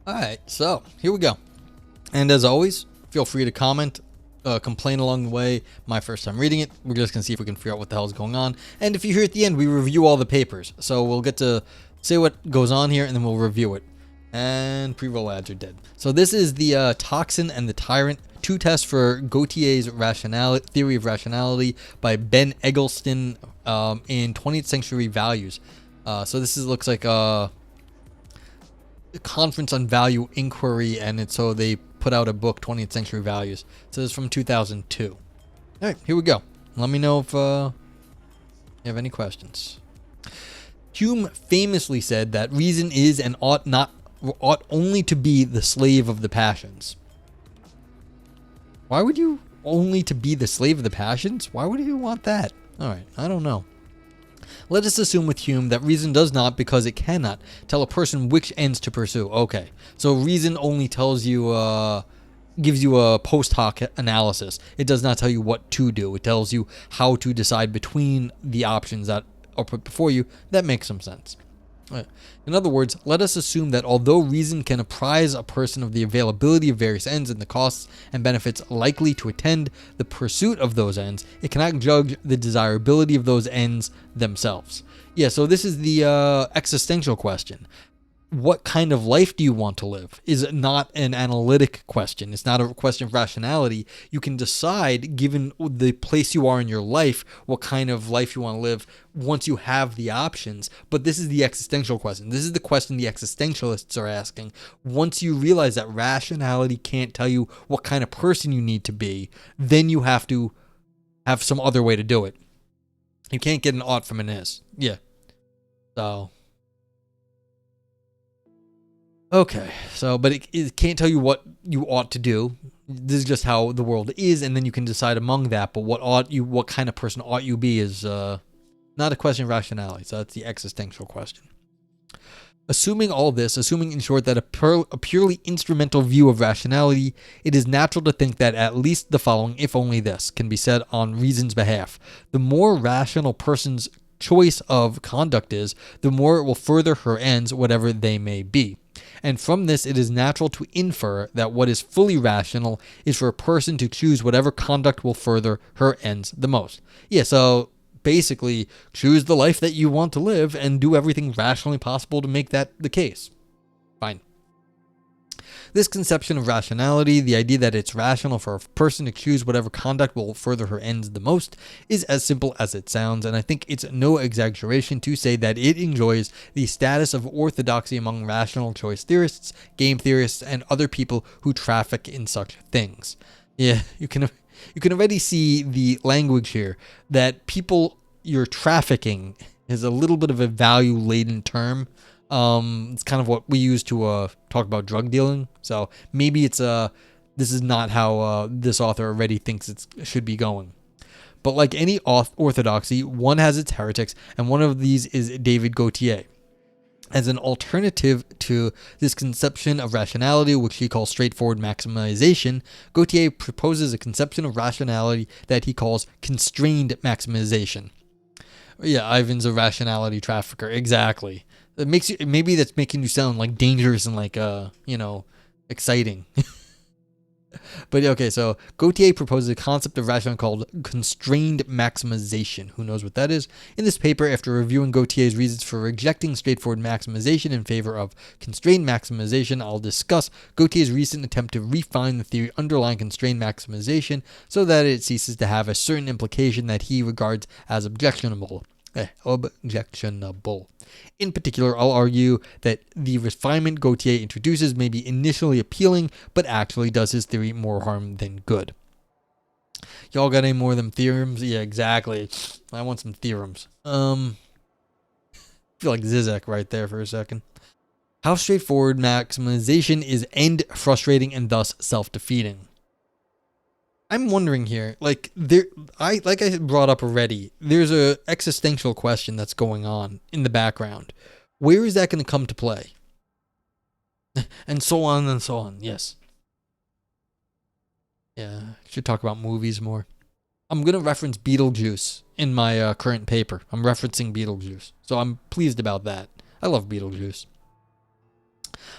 Alright, so here we go. And as always, feel free to comment, complain along the way. My first time reading it. We're just going to see if we can figure out what the hell is going on. And if you hear at the end, we review all the papers. So we'll get to say what goes on here, and then we'll review it. And pre-roll ads are dead. So this is the Toxin and the Tyrant, 2 tests for Gauthier's rationality, theory of rationality by Ben Eggleston in 20th Century Values. So this looks like a conference on value inquiry, and so they put out a book, 20th Century Values. So this is from 2002. All right, here we go. Let me know if you have any questions. Hume famously said that reason is and ought only to be the slave of the passions. Why would you only to be the slave of the passions? Why would you want that? All right, I don't know. Let us assume with Hume that reason does not, because it cannot, tell a person which ends to pursue. Okay, so reason only tells you, gives you a post hoc analysis. It does not tell you what to do. It tells you how to decide between the options that are put before you. That makes some sense. In other words, let us assume that although reason can apprise a person of the availability of various ends and the costs and benefits likely to attend the pursuit of those ends, it cannot judge the desirability of those ends themselves. Yeah, so this is the existential question. What kind of life do you want to live is not an analytic question. It's not a question of rationality. You can decide, given the place you are in your life, what kind of life you want to live once you have the options. But this is the existential question. This is the question the existentialists are asking. Once you realize that rationality can't tell you what kind of person you need to be, then you have to have some other way to do it. You can't get an ought from an is. Yeah. So... okay, so, but it can't tell you what you ought to do. This is just how the world is, and then you can decide among that. But what kind of person ought you be is not a question of rationality. So that's the existential question. Assuming all this, assuming in short that a purely instrumental view of rationality, it is natural to think that at least the following, if only this, can be said on reason's behalf. The more rational person's choice of conduct is, the more it will further her ends, whatever they may be. And from this, it is natural to infer that what is fully rational is for a person to choose whatever conduct will further her ends the most. Yeah, so basically, choose the life that you want to live and do everything rationally possible to make that the case. Fine. This conception of rationality, the idea that it's rational for a person to choose whatever conduct will further her ends the most, is as simple as it sounds, and I think it's no exaggeration to say that it enjoys the status of orthodoxy among rational choice theorists, game theorists, and other people who traffic in such things. Yeah, you can already see the language here, that people you're trafficking is a little bit of a value-laden term. It's kind of what we use to talk about drug dealing. So maybe it's this is not how this author already thinks it should be going. But like any orthodoxy, one has its heretics, and one of these is David Gauthier. As an alternative to this conception of rationality, which he calls straightforward maximization, Gauthier proposes a conception of rationality that he calls constrained maximization. Yeah, Ivan's a rationality trafficker. Exactly. It makes you, maybe that's making you sound like dangerous and like exciting. But okay, so Gauthier proposes a concept of rationality called constrained maximization. Who knows what that is? In this paper, after reviewing Gauthier's reasons for rejecting straightforward maximization in favor of constrained maximization, I'll discuss Gauthier's recent attempt to refine the theory underlying constrained maximization so that it ceases to have a certain implication that he regards as objectionable. In particular, I'll argue that the refinement Gauthier introduces may be initially appealing, but actually does his theory more harm than good. Y'all got any more of them theorems? Yeah, exactly. I want some theorems. I feel like Zizek right there for a second. How straightforward maximization is end frustrating and thus self-defeating. I'm wondering here, like I brought up already, there's a existential question that's going on in the background. Where is that going to come to play? And so on and so on. Yes. Yeah, should talk about movies more. I'm going to reference Beetlejuice in my current paper. I'm referencing Beetlejuice, so I'm pleased about that. I love Beetlejuice.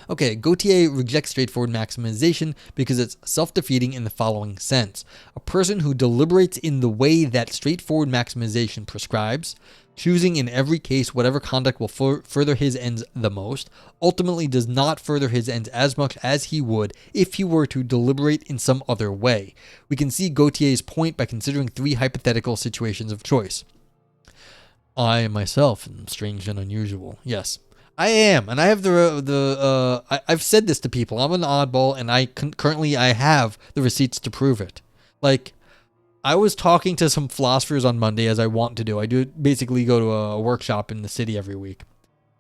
Okay, Gauthier rejects straightforward maximization because it's self-defeating in the following sense. A person who deliberates in the way that straightforward maximization prescribes, choosing in every case whatever conduct will further his ends the most, ultimately does not further his ends as much as he would if he were to deliberate in some other way. We can see Gauthier's point by considering 3 hypothetical situations of choice. I myself am strange and unusual. Yes, I am, and I have I've said this to people. I'm an oddball, and currently I have the receipts to prove it. Like, I was talking to some philosophers on Monday, as I want to do. I do basically go to a workshop in the city every week,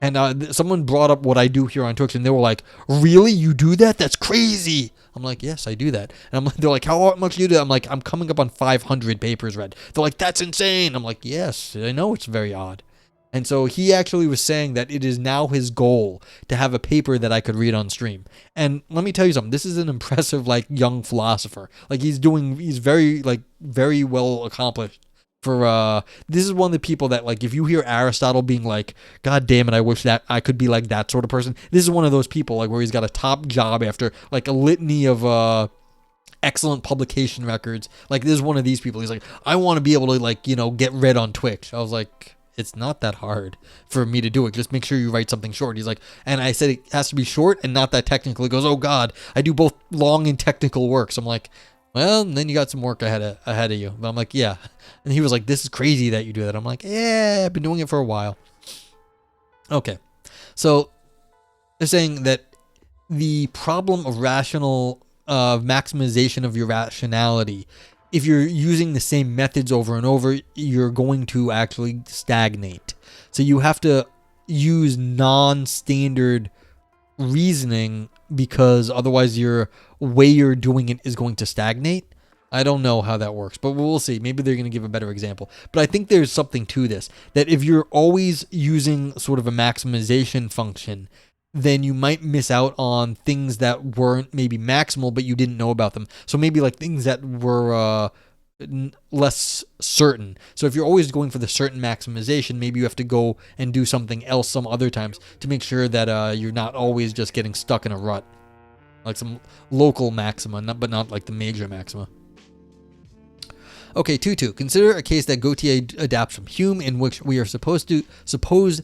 and someone brought up what I do here on Toxin. They were like, "Really, you do that? That's crazy." I'm like, "Yes, I do that." And they're like, "How much do you do?" I'm like, "I'm coming up on 500 papers read." They're like, "That's insane." I'm like, "Yes, I know it's very odd." And so he actually was saying that it is now his goal to have a paper that I could read on stream. And let me tell you something. This is an impressive, young philosopher. He's very well accomplished. This is one of the people that, if you hear Aristotle being like, "God damn it, I wish that I could be like that sort of person." This is one of those people, where he's got a top job after, a litany of, excellent publication records. This is one of these people. He's like, "I want to be able to, get read on Twitch." I was like, it's not that hard for me to do it. Just make sure you write something short. He's like, and I said it has to be short and not that technical. He goes, "Oh God, I do both long and technical works." I'm like, "Well, then you got some work ahead of you." But I'm like, "Yeah." And he was like, "This is crazy that you do that." I'm like, "Yeah, I've been doing it for a while." Okay. So they're saying that the problem of maximization of your rationality, if you're using the same methods over and over, you're going to actually stagnate. So you have to use non-standard reasoning, because otherwise your way you're doing it is going to stagnate. I don't know how that works, but we'll see. Maybe they're going to give a better example. But I think there's something to this, that if you're always using sort of a maximization function, then you might miss out on things that weren't maybe maximal, but you didn't know about them. So maybe things that were less certain. So if you're always going for the certain maximization, maybe you have to go and do something else some other times to make sure that you're not always just getting stuck in a rut. Like some local maxima, but not the major maxima. Okay, 2-2. Consider a case that Gauthier adapts from Hume, in which we are to suppose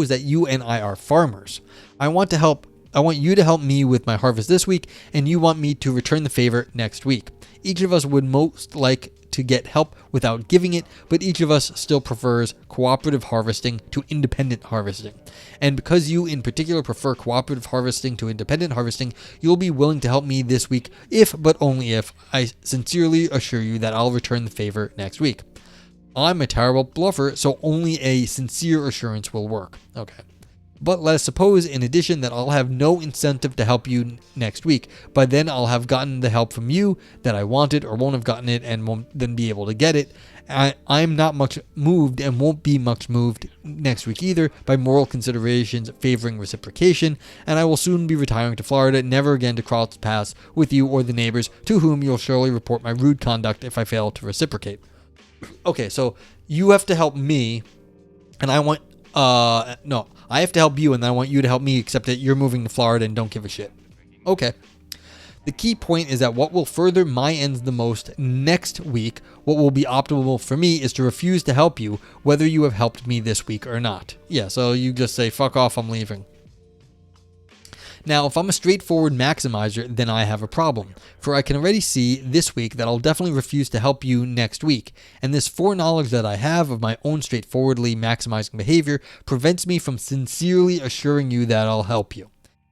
that you and I are farmers. I want you to help me with my harvest this week, and you want me to return the favor next week. Each of us would most like to get help without giving it, but each of us still prefers cooperative harvesting to independent harvesting. And because you in particular prefer cooperative harvesting to independent harvesting, you'll be willing to help me this week if, but only if, I sincerely assure you that I'll return the favor next week. I'm a terrible bluffer, so only a sincere assurance will work. Okay. But let us suppose, in addition, that I'll have no incentive to help you next week. By then, I'll have gotten the help from you that I wanted, or won't have gotten it and won't then be able to get it. I'm not much moved, and won't be much moved next week either, by moral considerations favoring reciprocation, and I will soon be retiring to Florida, never again to cross paths with you or the neighbors, to whom you'll surely report my rude conduct if I fail to reciprocate. Okay, so you have to help me, and I want... no, I have to help you, and I want you to help me, except that you're moving to Florida and don't give a shit. Okay. The key point is that what will further my ends the most next week, what will be optimal for me, is to refuse to help you, whether you have helped me this week or not. Yeah, so you just say, "Fuck off, I'm leaving." Now, if I'm a straightforward maximizer, then I have a problem, for I can already see this week that I'll definitely refuse to help you next week, and this foreknowledge that I have of my own straightforwardly maximizing behavior prevents me from sincerely assuring you that I'll help you.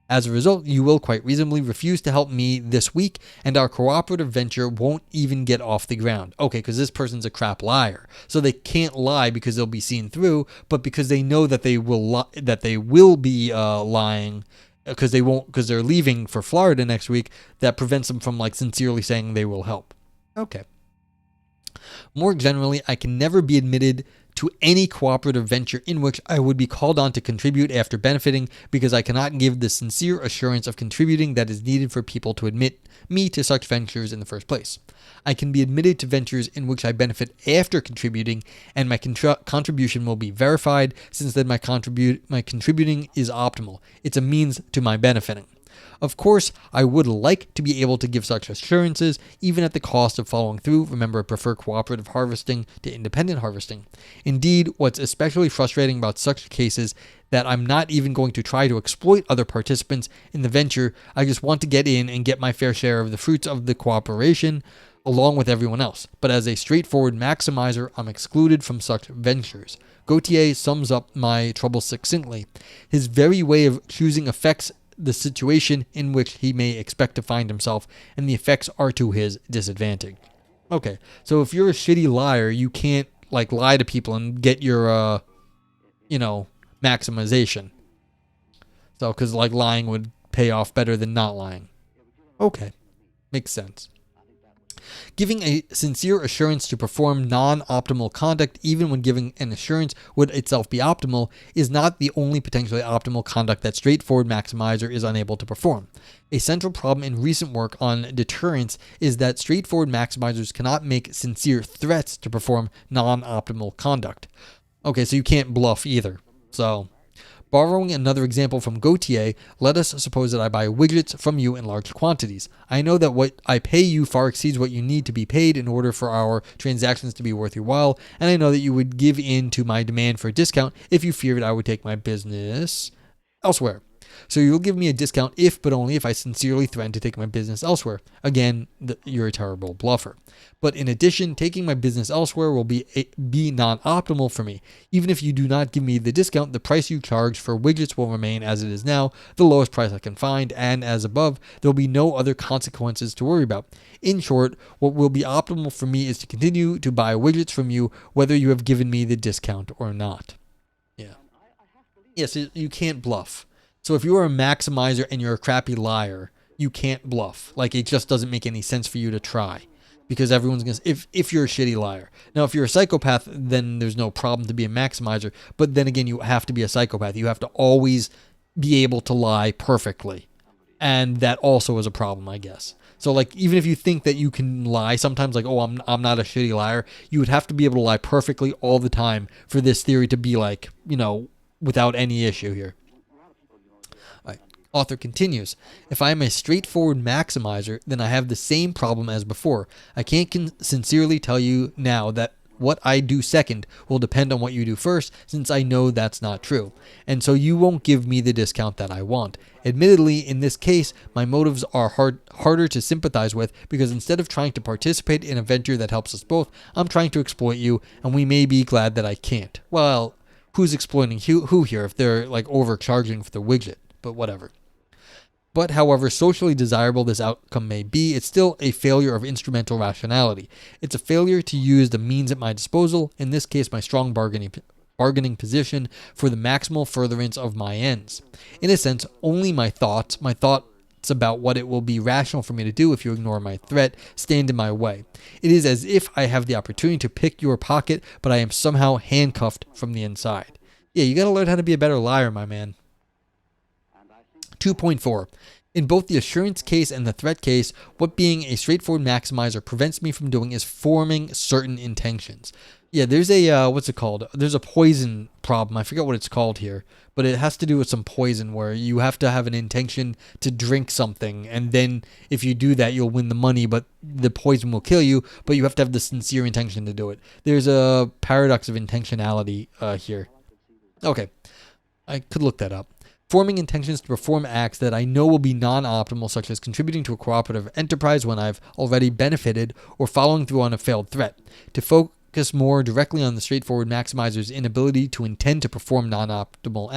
As a result, you will quite reasonably refuse to help me this week, and our cooperative venture won't even get off the ground. Okay, because this person's a crap liar, so they can't lie because they'll be seen through, but because they know that they will be lying, because they're leaving for Florida next week, that prevents them from sincerely saying they will help. Okay. More generally, I can never be admitted to any cooperative venture in which I would be called on to contribute after benefiting, because I cannot give the sincere assurance of contributing that is needed for people to admit me to such ventures in the first place. I can be admitted to ventures in which I benefit after contributing, and my contribution will be verified, since then my contributing is optimal. It's a means to my benefiting. Of course, I would like to be able to give such assurances, even at the cost of following through. Remember, I prefer cooperative harvesting to independent harvesting. Indeed, what's especially frustrating about such cases that I'm not even going to try to exploit other participants in the venture. I just want to get in and get my fair share of the fruits of the cooperation, along with everyone else. But as a straightforward maximizer, I'm excluded from such ventures. Gauthier sums up my trouble succinctly. His very way of choosing affects the situation in which he may expect to find himself, and the effects are to his disadvantage. Okay, so if you're a shitty liar, you can't lie to people and get your maximization. So because lying would pay off better than not lying. Okay, makes sense. Giving a sincere assurance to perform non-optimal conduct, even when giving an assurance would itself be optimal, is not the only potentially optimal conduct that straightforward maximizer is unable to perform. A central problem in recent work on deterrence is that straightforward maximizers cannot make sincere threats to perform non-optimal conduct. Okay, so you can't bluff either. So, borrowing another example from Gauthier, let us suppose that I buy widgets from you in large quantities. I know that what I pay you far exceeds what you need to be paid in order for our transactions to be worth your while, and I know that you would give in to my demand for a discount if you feared I would take my business elsewhere. So you'll give me a discount if, but only if, I sincerely threaten to take my business elsewhere. Again, you're a terrible bluffer. But in addition, taking my business elsewhere will be non-optimal for me. Even if you do not give me the discount, the price you charge for widgets will remain as it is now, the lowest price I can find, and as above, there will be no other consequences to worry about. In short, what will be optimal for me is to continue to buy widgets from you, whether you have given me the discount or not. Yeah. Yes, you can't bluff. So if you are a maximizer and you're a crappy liar, you can't bluff. It just doesn't make any sense for you to try, because everyone's going to, if you're a shitty liar. Now, if you're a psychopath, then there's no problem to be a maximizer. But then again, you have to be a psychopath. You have to always be able to lie perfectly. And that also is a problem, I guess. So even if you think that you can lie sometimes, I'm not a shitty liar, you would have to be able to lie perfectly all the time for this theory to be without any issue here. Author continues, if I am a straightforward maximizer, then I have the same problem as before. I can't sincerely tell you now that what I do second will depend on what you do first, since I know that's not true. And so you won't give me the discount that I want. Admittedly, in this case, my motives are harder to sympathize with, because instead of trying to participate in a venture that helps us both, I'm trying to exploit you, and we may be glad that I can't. Well, who's exploiting who here if they're overcharging for the widget? But whatever. But however socially desirable this outcome may be, it's still a failure of instrumental rationality. It's a failure to use the means at my disposal, in this case my strong bargaining position, for the maximal furtherance of my ends. In a sense, only my thoughts about what it will be rational for me to do if you ignore my threat, stand in my way. It is as if I have the opportunity to pick your pocket, but I am somehow handcuffed from the inside. Yeah, you gotta learn how to be a better liar, my man. 2.4. In both the assurance case and the threat case, what being a straightforward maximizer prevents me from doing is forming certain intentions. Yeah, there's a, what's it called? There's a poison problem. I forget what it's called here, but it has to do with some poison where you have to have an intention to drink something, and then if you do that, you'll win the money, but the poison will kill you, but you have to have the sincere intention to do it. There's a paradox of intentionality here. Okay, I could look that up. Forming intentions to perform acts that I know will be non-optimal, such as contributing to a cooperative enterprise when I've already benefited, or following through on a failed threat. To focus more directly on the straightforward maximizer's inability to intend to perform non-optimal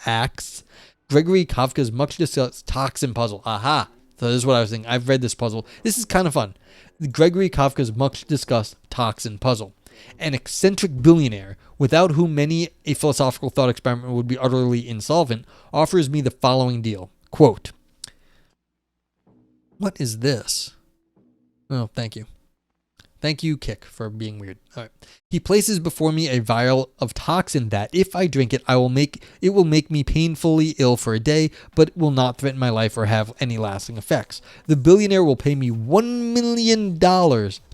acts, Gregory Kafka's much-discussed Toxin puzzle. Aha! So this is what I was thinking. I've read this puzzle. This is kind of fun. Gregory Kafka's much-discussed Toxin puzzle. An eccentric billionaire, without whom many a philosophical thought experiment would be utterly insolvent, offers me the following deal. Quote, what is this? Oh, thank you. Thank you, Kick, for being weird. All right. He places before me a vial of toxin that, if I drink it, it will make me painfully ill for a day, but will not threaten my life or have any lasting effects. The billionaire will pay me $1 million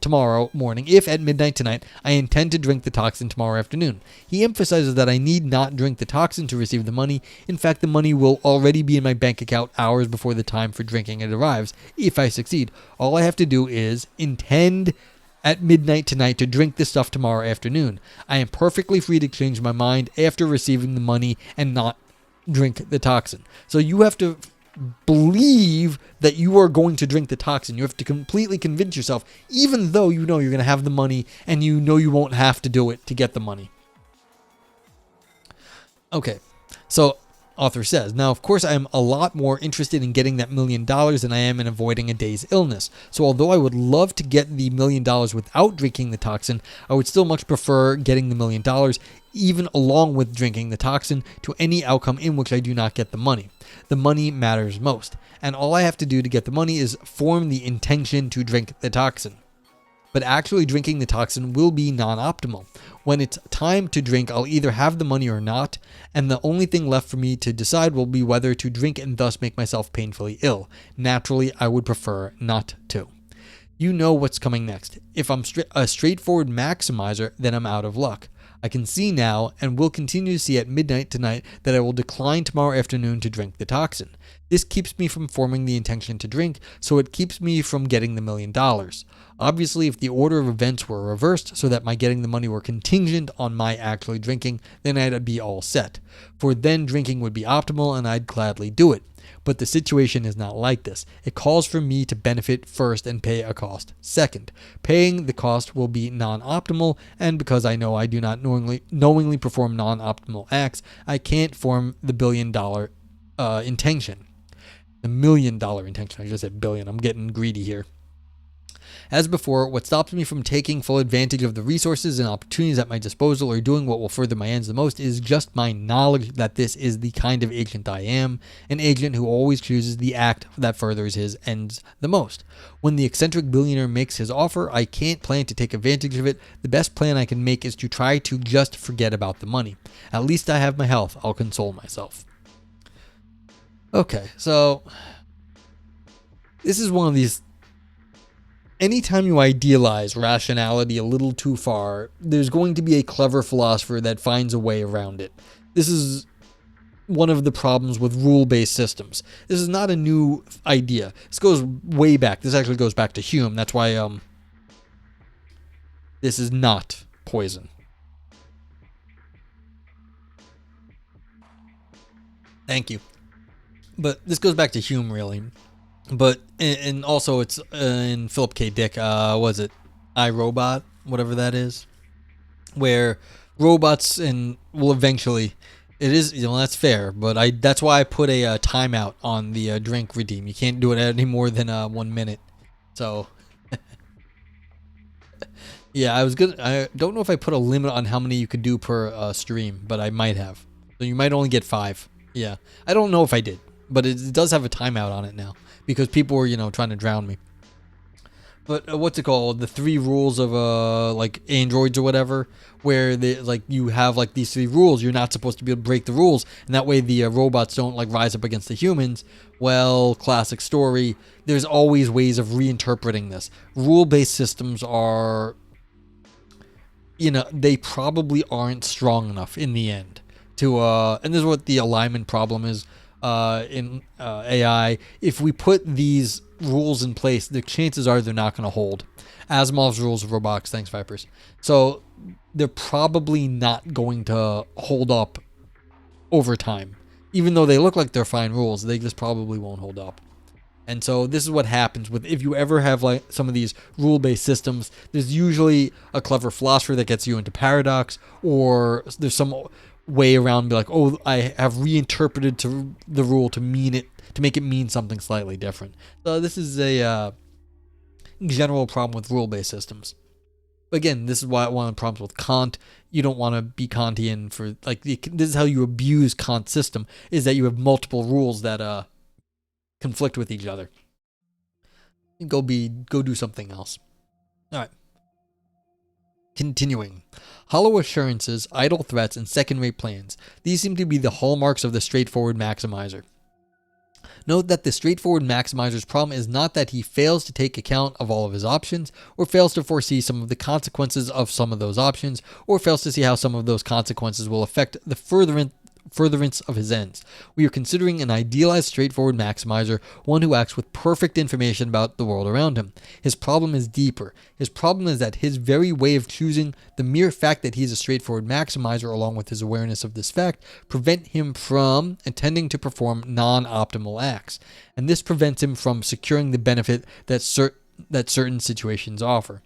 tomorrow morning if, at midnight tonight, I intend to drink the toxin tomorrow afternoon. He emphasizes that I need not drink the toxin to receive the money. In fact, the money will already be in my bank account hours before the time for drinking it arrives. If I succeed, all I have to do is intend at midnight tonight to drink this stuff tomorrow afternoon. I am perfectly free to change my mind after receiving the money and not drink the toxin. So you have to believe that you are going to drink the toxin. You have to completely convince yourself, even though you know you're going to have the money and you know you won't have to do it to get the money. Okay, so author says, now, of course, I am a lot more interested in getting that $1 million than I am in avoiding a day's illness. So although I would love to get the $1 million without drinking the toxin, I would still much prefer getting the $1 million, even along with drinking the toxin, to any outcome in which I do not get the money. The money matters most, and all I have to do to get the money is form the intention to drink the toxin. But actually drinking the toxin will be non-optimal. When it's time to drink, I'll either have the money or not, and the only thing left for me to decide will be whether to drink and thus make myself painfully ill. Naturally, I would prefer not to. You know what's coming next. If I'm a straightforward maximizer, then I'm out of luck. I can see now, and will continue to see at midnight tonight, that I will decline tomorrow afternoon to drink the toxin. This keeps me from forming the intention to drink, so it keeps me from getting the $1 million. Obviously, if the order of events were reversed so that my getting the money were contingent on my actually drinking, then I'd be all set. For then drinking would be optimal and I'd gladly do it. But the situation is not like this. It calls for me to benefit first and pay a cost second. Paying the cost will be non-optimal, and because I know I do not knowingly perform non-optimal acts, I can't form the $1 billion intention. The $1 million intention. I just said billion. I'm getting greedy here. As before, what stops me from taking full advantage of the resources and opportunities at my disposal or doing what will further my ends the most is just my knowledge that this is the kind of agent I am, an agent who always chooses the act that furthers his ends the most. When the eccentric billionaire makes his offer, I can't plan to take advantage of it. The best plan I can make is to try to just forget about the money. At least I have my health. I'll console myself. Okay, so this is one of these. Anytime you idealize rationality a little too far, there's going to be a clever philosopher that finds a way around it. This is one of the problems with rule-based systems. This is not a new idea. This goes way back. This actually goes back to Hume. That's why this is not poison. Thank you. But this goes back to Hume, really. But, and also it's in Philip K. Dick, was it iRobot, whatever that is, where robots will eventually, it is, that's fair, but that's why I put a timeout on the drink redeem. You can't do it any more than 1 minute. So, yeah, I don't know if I put a limit on how many you could do per stream, but I might have. So you might only get 5. Yeah, I don't know if I did, but it does have a timeout on it now. Because people were, trying to drown me. But what's it called? The 3 rules of like androids or whatever, where they you have these 3 rules. You're not supposed to be able to break the rules, and that way the robots don't rise up against the humans. Well, classic story. There's always ways of reinterpreting this. Rule-based systems are, they probably aren't strong enough in the end to. And this is what the alignment problem is. In AI, if we put these rules in place, the chances are they're not going to hold. Asimov's rules of robotics, thanks Vipers. So they're probably not going to hold up over time. Even though they look like they're fine rules, they just probably won't hold up. And so this is what happens with, if you ever have some of these rule-based systems, there's usually a clever philosopher that gets you into paradox, or there's some way around, be like, oh, I have reinterpreted the rule to make it mean something slightly different. So this is a general problem with rule-based systems. But again, this is why one of the problems with Kant. You don't want to be Kantian for this is how you abuse Kant's system, is that you have multiple rules that conflict with each other. Go do something else. All right. Continuing. Hollow assurances, idle threats, and second-rate plans. These seem to be the hallmarks of the straightforward maximizer. Note that the straightforward maximizer's problem is not that he fails to take account of all of his options, or fails to foresee some of the consequences of some of those options, or fails to see how some of those consequences will affect the furtherance of his ends. We are considering an idealized straightforward maximizer, one who acts with perfect information about the world around him. His problem is deeper. His problem is that his very way of choosing, the mere fact that he is a straightforward maximizer along with his awareness of this fact, prevent him from intending to perform non-optimal acts. And this prevents him from securing the benefit that certain situations offer.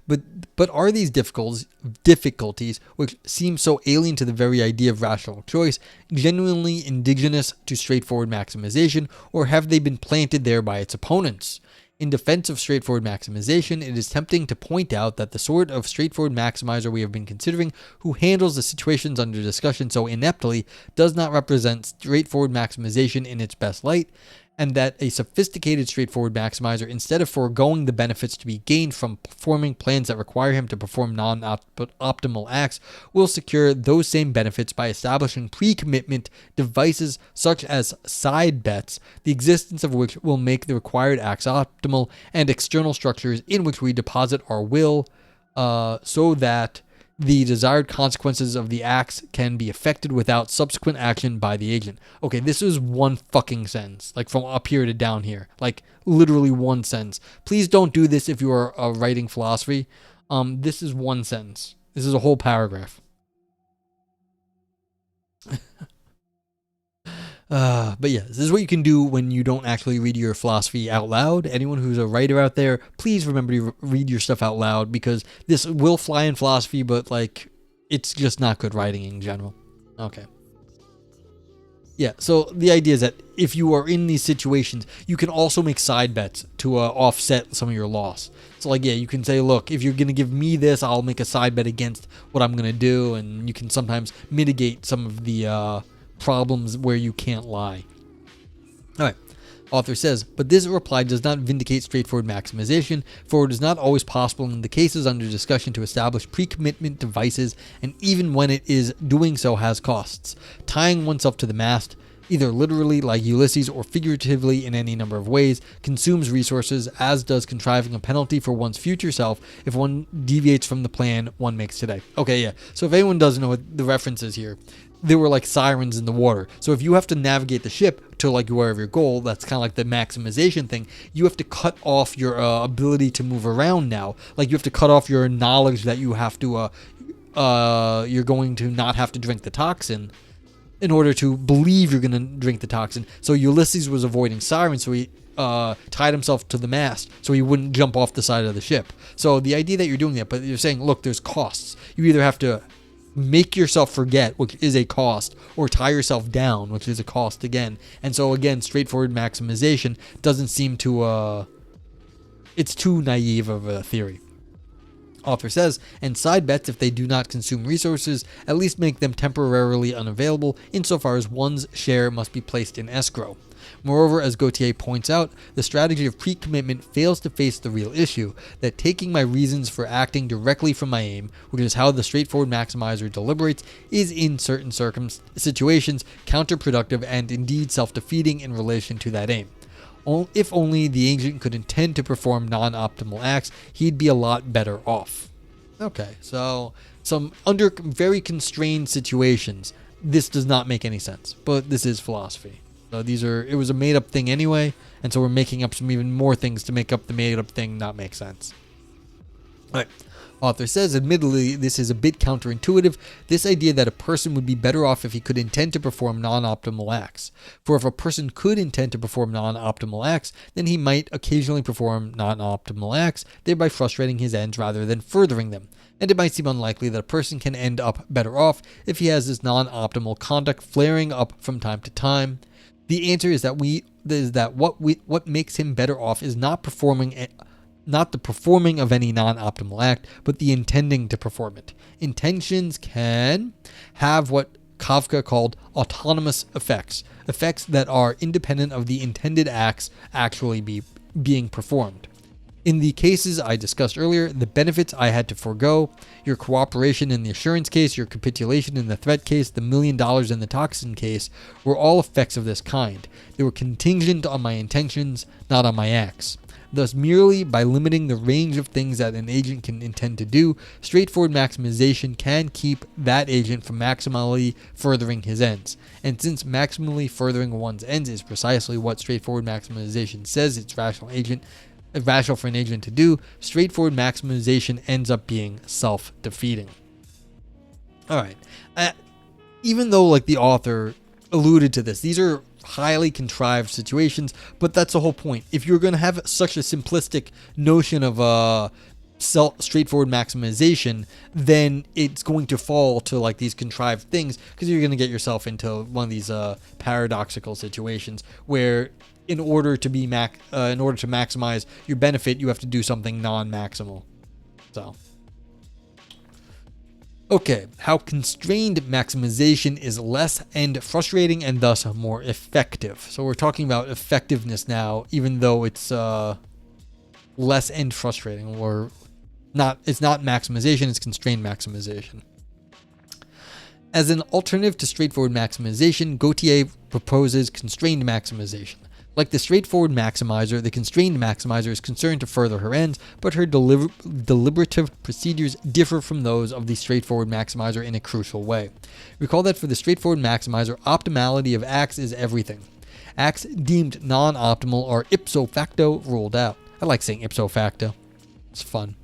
But are these difficulties, which seem so alien to the very idea of rational choice, genuinely indigenous to straightforward maximization, or have they been planted there by its opponents? In defense of straightforward maximization, it is tempting to point out that the sort of straightforward maximizer we have been considering, who handles the situations under discussion so ineptly, does not represent straightforward maximization in its best light, and that a sophisticated straightforward maximizer, instead of foregoing the benefits to be gained from performing plans that require him to perform non-optimal acts, will secure those same benefits by establishing pre-commitment devices such as side bets, the existence of which will make the required acts optimal, and external structures in which we deposit our will, so that the desired consequences of the acts can be affected without subsequent action by the agent. Okay, this is one fucking sentence, like from up here to down here, like literally one sentence. Please don't do this if you are writing philosophy. This is one sentence. This is a whole paragraph. But yeah, this is what you can do when you don't actually read your philosophy out loud. Anyone who's a writer out there, please remember to read your stuff out loud, because this will fly in philosophy, but like, it's just not good writing in general. Okay. Yeah, so the idea is that if you are in these situations, you can also make side bets to offset some of your loss. So like, yeah, you can say, look, if you're going to give me this, I'll make a side bet against what I'm going to do, and you can sometimes mitigate some of the problems where you can't lie. Alright, author says, but this reply does not vindicate straightforward maximization, for it is not always possible in the cases under discussion to establish pre-commitment devices, and even when it is, doing so has costs. Tying oneself to the mast, either literally like Ulysses or figuratively in any number of ways, consumes resources, as does contriving a penalty for one's future self if one deviates from the plan one makes today. Okay, yeah, so if anyone doesn't know what the reference is here, there were like sirens in the water. So if you have to navigate the ship to like wherever your goal, that's kind of like the maximization thing. You have to cut off your ability to move around now. Like you have to cut off your knowledge that you have to, you're going to not have to drink the toxin in order to believe you're going to drink the toxin. So Ulysses was avoiding sirens, so he tied himself to the mast so he wouldn't jump off the side of the ship. So the idea that you're doing that, but you're saying, look, there's costs. You either have to make yourself forget, which is a cost, or tie yourself down, which is a cost again. And so again, straightforward maximization doesn't seem to, it's too naive of a theory. Author says, and side bets, if they do not consume resources, at least make them temporarily unavailable, insofar as one's share must be placed in escrow. Moreover, as Gauthier points out, the strategy of pre-commitment fails to face the real issue, that taking my reasons for acting directly from my aim, which is how the straightforward maximizer deliberates, is in certain situations counterproductive and indeed self-defeating in relation to that aim. If only the agent could intend to perform non-optimal acts, he'd be a lot better off. Okay, so under very constrained situations, this does not make any sense, but this is philosophy. So it was a made-up thing anyway, and so we're making up some even more things to make up the made-up thing not make sense. Alright, author says, admittedly, this is a bit counterintuitive, this idea that a person would be better off if he could intend to perform non-optimal acts. For if a person could intend to perform non-optimal acts, then he might occasionally perform non-optimal acts, thereby frustrating his ends rather than furthering them. And it might seem unlikely that a person can end up better off if he has this non-optimal conduct flaring up from time to time. The answer is that what makes him better off is not the performing of any non-optimal act, but the intending to perform it. Intentions can have what Kafka called autonomous effects that are independent of the intended acts actually being performed. In the cases I discussed earlier, the benefits I had to forego, your cooperation in the assurance case, your capitulation in the threat case, the $1 million in the toxin case, were all effects of this kind. They were contingent on my intentions, not on my acts. Thus, merely by limiting the range of things that an agent can intend to do, straightforward maximization can keep that agent from maximally furthering his ends. And since maximally furthering one's ends is precisely what straightforward maximization says it's rational for an agent to do, straightforward maximization ends up being self-defeating. Alright. Even though like the author alluded to this, these are highly contrived situations, but that's the whole point. If you're going to have such a simplistic notion of straightforward maximization, then it's going to fall to like these contrived things, because you're going to get yourself into one of these paradoxical situations where in order to maximize your benefit, you have to do something non-maximal. So okay, how constrained maximization is less and frustrating and thus more effective. So we're talking about effectiveness now, even though it's less and frustrating, or not. It's not maximization, it's constrained maximization. As an alternative to straightforward maximization, Gauthier proposes constrained maximization. Like the straightforward maximizer, the constrained maximizer is concerned to further her ends, but her deliberative procedures differ from those of the straightforward maximizer in a crucial way. Recall that for the straightforward maximizer, optimality of acts is everything. Acts deemed non-optimal are ipso facto ruled out. I like saying ipso facto. It's fun.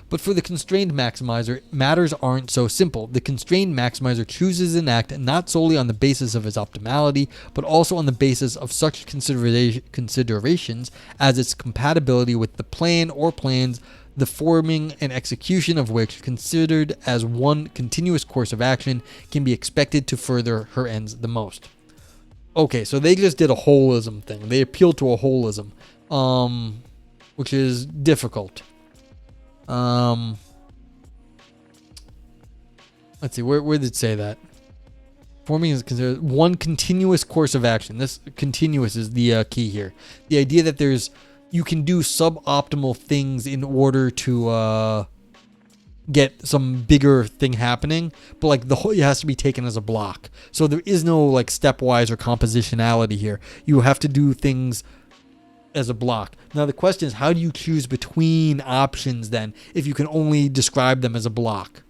But for the constrained maximizer, matters aren't so simple. The constrained maximizer chooses an act not solely on the basis of its optimality, but also on the basis of such considerations as its compatibility with the plan or plans, the forming and execution of which, considered as one continuous course of action, can be expected to further her ends the most. Okay, so they just did a holism thing. They appealed to a holism, which is difficult. Let's see, where did it say that? Forming is considered one continuous course of action. This continuous is the key here. The idea that you can do suboptimal things in order to get some bigger thing happening, but like the whole, it has to be taken as a block. So there is no like stepwise or compositionality here. You have to do things as a block. Now the question is, how do you choose between options then if you can only describe them as a block?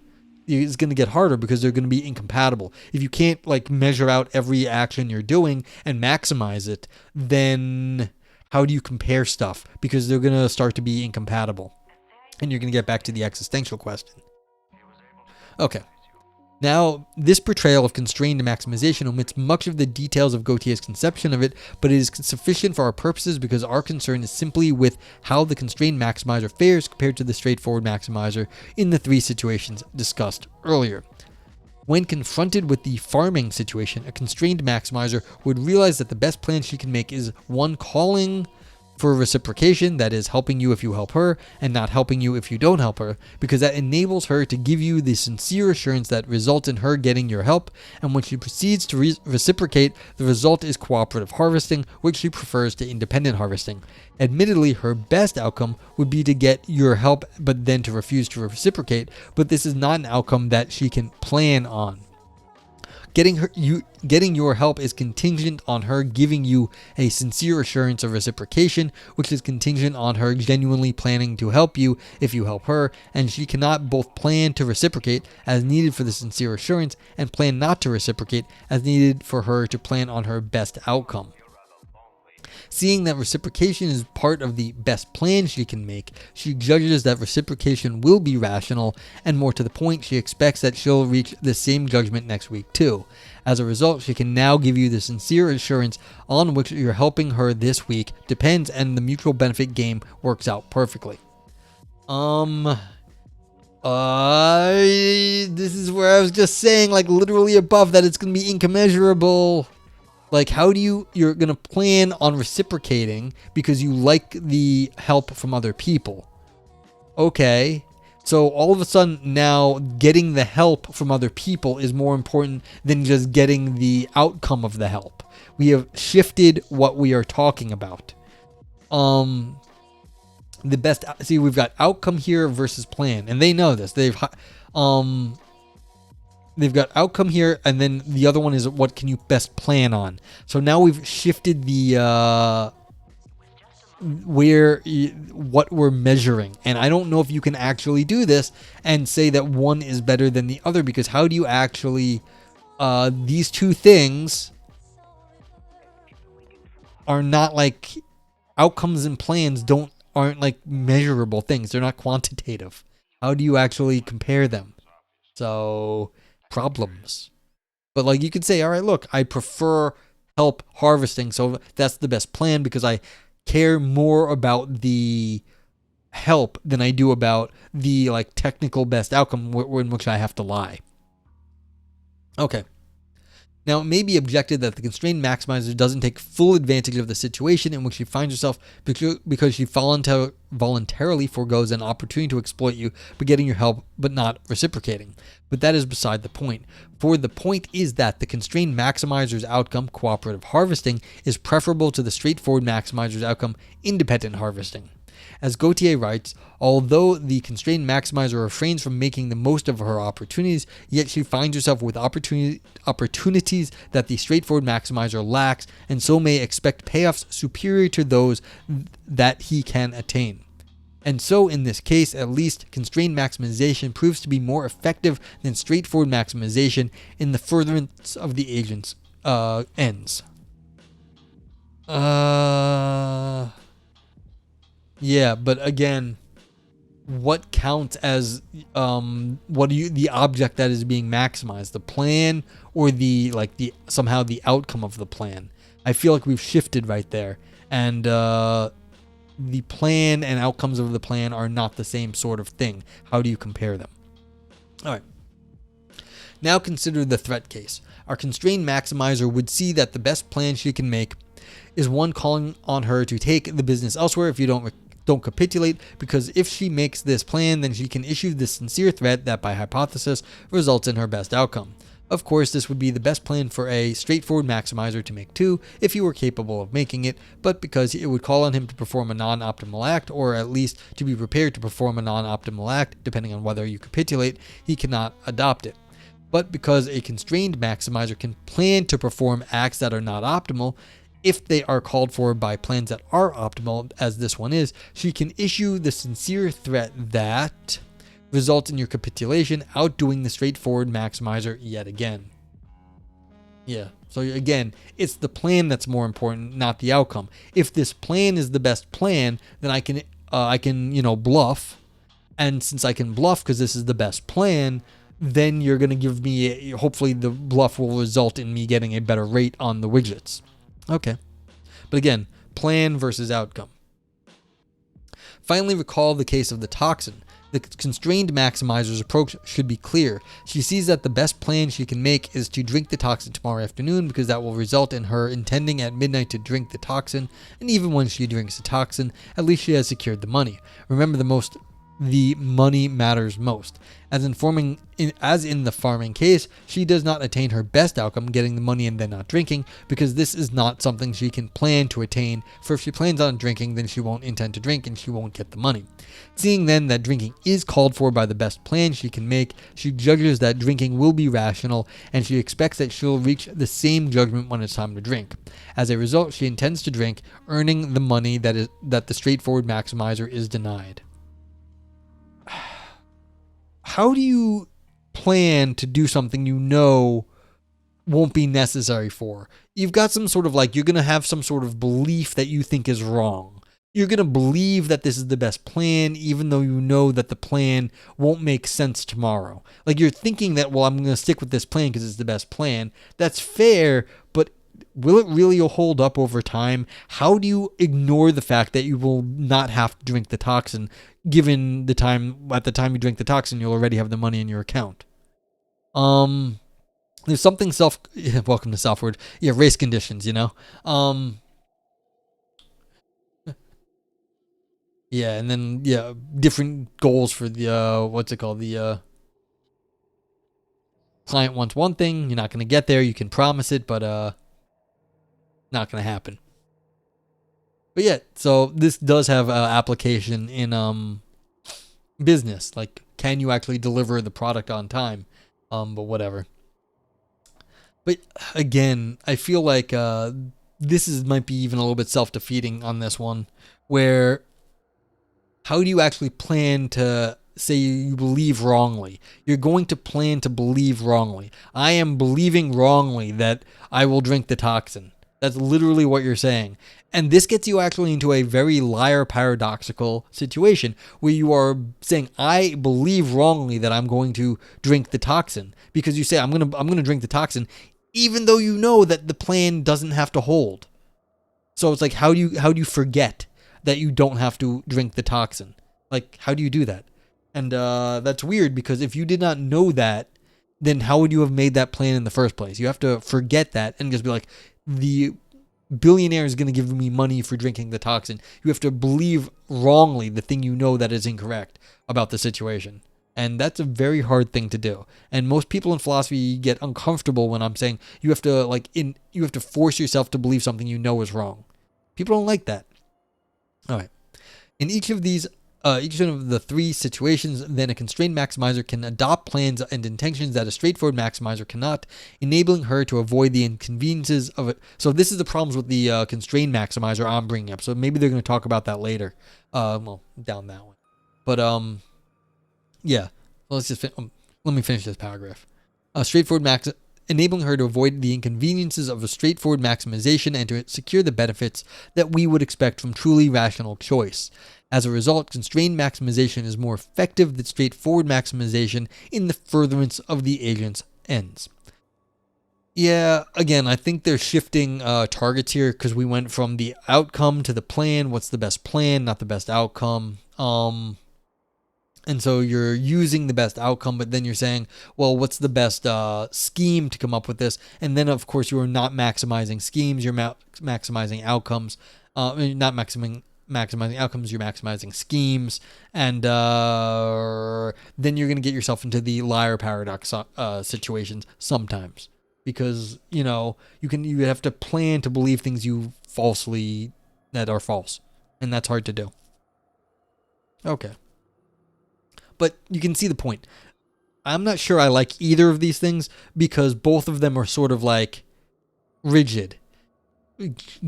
It's going to get harder because they're going to be incompatible. If you can't like measure out every action you're doing and maximize it, then how do you compare stuff? Because they're going to start to be incompatible. And you're going to get back to the existential question. Okay. Now, this portrayal of constrained maximization omits much of the details of Gauthier's conception of it, but it is sufficient for our purposes because our concern is simply with how the constrained maximizer fares compared to the straightforward maximizer in the three situations discussed earlier. When confronted with the farming situation, a constrained maximizer would realize that the best plan she can make is one calling for reciprocation, that is helping you if you help her and not helping you if you don't help her, because that enables her to give you the sincere assurance that results in her getting your help, and when she proceeds to reciprocate, the result is cooperative harvesting, which she prefers to independent harvesting. Admittedly, her best outcome would be to get your help but then to refuse to reciprocate, but this is not an outcome that she can plan on. Getting your help is contingent on her giving you a sincere assurance of reciprocation, which is contingent on her genuinely planning to help you if you help her, and she cannot both plan to reciprocate as needed for the sincere assurance and plan not to reciprocate as needed for her to plan on her best outcome. Seeing that reciprocation is part of the best plan she can make, she judges that reciprocation will be rational, and more to the point, she expects that she'll reach the same judgment next week too. As a result, she can now give you the sincere assurance on which you're helping her this week depends, and the mutual benefit game works out perfectly. This is where I was just saying, like literally above that, it's going to be incommensurable. Like, how do you're going to plan on reciprocating because you like the help from other people? Okay. So all of a sudden now getting the help from other people is more important than just getting the outcome of the help. We have shifted what we are talking about. the best. See, we've got outcome here versus plan, and they know this. They've got outcome here, and then the other one is what can you best plan on. So now we've shifted the what we're measuring, and I don't know if you can actually do this and say that one is better than the other, because how do you actually these two things are not like outcomes and plans aren't like measurable things. They're not quantitative. How do you actually compare them? So problems. But like you could say, all right, look, I prefer help harvesting, so that's the best plan because I care more about the help than I do about the like technical best outcome in which I have to lie. Okay. Now, it may be objected that the constrained maximizer doesn't take full advantage of the situation in which she finds herself because she voluntarily forgoes an opportunity to exploit you by getting your help but not reciprocating. But that is beside the point. For the point is that the constrained maximizer's outcome, cooperative harvesting, is preferable to the straightforward maximizer's outcome, independent harvesting. As Gauthier writes, although the constrained maximizer refrains from making the most of her opportunities, yet she finds herself with opportunities that the straightforward maximizer lacks, and so may expect payoffs superior to those that he can attain. And so, in this case, at least, constrained maximization proves to be more effective than straightforward maximization in the furtherance of the agent's ends. Yeah, but again, what counts as the object that is being maximized, the plan or the somehow the outcome of the plan? I feel like we've shifted right there, and the plan and outcomes of the plan are not the same sort of thing. How do you compare them? All right. Now consider the threat case. Our constrained maximizer would see that the best plan she can make is one calling on her to take the business elsewhere if you don't capitulate, because if she makes this plan, then she can issue the sincere threat that by hypothesis results in her best outcome. Of course, this would be the best plan for a straightforward maximizer to make too, if he were capable of making it, but because it would call on him to perform a non-optimal act, or at least to be prepared to perform a non-optimal act, depending on whether you capitulate, he cannot adopt it. But because a constrained maximizer can plan to perform acts that are not optimal, if they are called for by plans that are optimal, as this one is, she can issue the sincere threat that results in your capitulation, outdoing the straightforward maximizer yet again. Yeah, so again, it's the plan that's more important, not the outcome. If this plan is the best plan, then I can bluff, and since I can bluff because this is the best plan, then you're going to give me, hopefully the bluff will result in me getting a better rate on the widgets. Okay. But again, plan versus outcome. Finally, recall the case of the Toxin. The constrained maximizer's approach should be clear. She sees that the best plan she can make is to drink the Toxin tomorrow afternoon, because that will result in her intending at midnight to drink the Toxin, and even when she drinks the Toxin, at least she has secured the money. Remember, the money matters most. As in the farming case, she does not attain her best outcome, getting the money and then not drinking, because this is not something she can plan to attain, for if she plans on drinking, then she won't intend to drink and she won't get the money. Seeing then that drinking is called for by the best plan she can make, she judges that drinking will be rational, and she expects that she'll reach the same judgment when it's time to drink. As a result, she intends to drink, earning the money that the straightforward maximizer is denied. How do you plan to do something you know won't be necessary for? You've got some sort of you're going to have some sort of belief that you think is wrong. You're going to believe that this is the best plan, even though you know that the plan won't make sense tomorrow. You're thinking that, well, I'm going to stick with this plan because it's the best plan. That's fair, but will it really hold up over time? How do you ignore the fact that you will not have to drink the Toxin, given at the time you drink the Toxin, you'll already have the money in your account? There's something welcome to Southward. Yeah, race conditions, yeah, and then, different goals for the, what's it called? The, client wants one thing, you're not going to get there, you can promise it, but, not going to happen. But yeah, so this does have application in business. Like, can you actually deliver the product on time? But whatever. But again, I feel like this might be even a little bit self-defeating on this one, where how do you actually plan to say you believe wrongly? You're going to plan to believe wrongly. I am believing wrongly that I will drink the toxin. That's literally what you're saying. And this gets you actually into a very liar paradoxical situation where you are saying, I believe wrongly that I'm going to drink the toxin, because you say I'm going to drink the toxin even though you know that the plan doesn't have to hold. So it's like, how do you forget that you don't have to drink the toxin? Like, how do you do that? And that's weird, because if you did not know that, then how would you have made that plan in the first place? You have to forget that and just be like, the billionaire is going to give me money for drinking the toxin. You have to believe wrongly the thing you know that is incorrect about the situation. And that's a very hard thing to do. And most people in philosophy get uncomfortable when I'm saying you have to force yourself to believe something you know is wrong. People don't like that. All right. In each of the three situations, then a constrained maximizer can adopt plans and intentions that a straightforward maximizer cannot, enabling her to avoid the inconveniences of it. So this is the problems with the constrained maximizer I'm bringing up. So maybe they're going to talk about that later. Well, down that one. But yeah. Well, let me finish this paragraph. Enabling her to avoid the inconveniences of a straightforward maximization and to secure the benefits that we would expect from truly rational choice. As a result, constrained maximization is more effective than straightforward maximization in the furtherance of the agent's ends. Yeah, again, I think they're shifting targets here, because we went from the outcome to the plan. What's the best plan, not the best outcome. And so you're using the best outcome, but then you're saying, well, what's the best scheme to come up with this? And then, of course, you are not maximizing schemes. You're maximizing outcomes. Not maximizing outcomes. You're maximizing schemes. And then you're going to get yourself into the liar paradox situations sometimes. Because, you have to plan to believe things that are false. And that's hard to do. Okay. But you can see the point. I'm not sure I like either of these things, because both of them are sort of like rigid.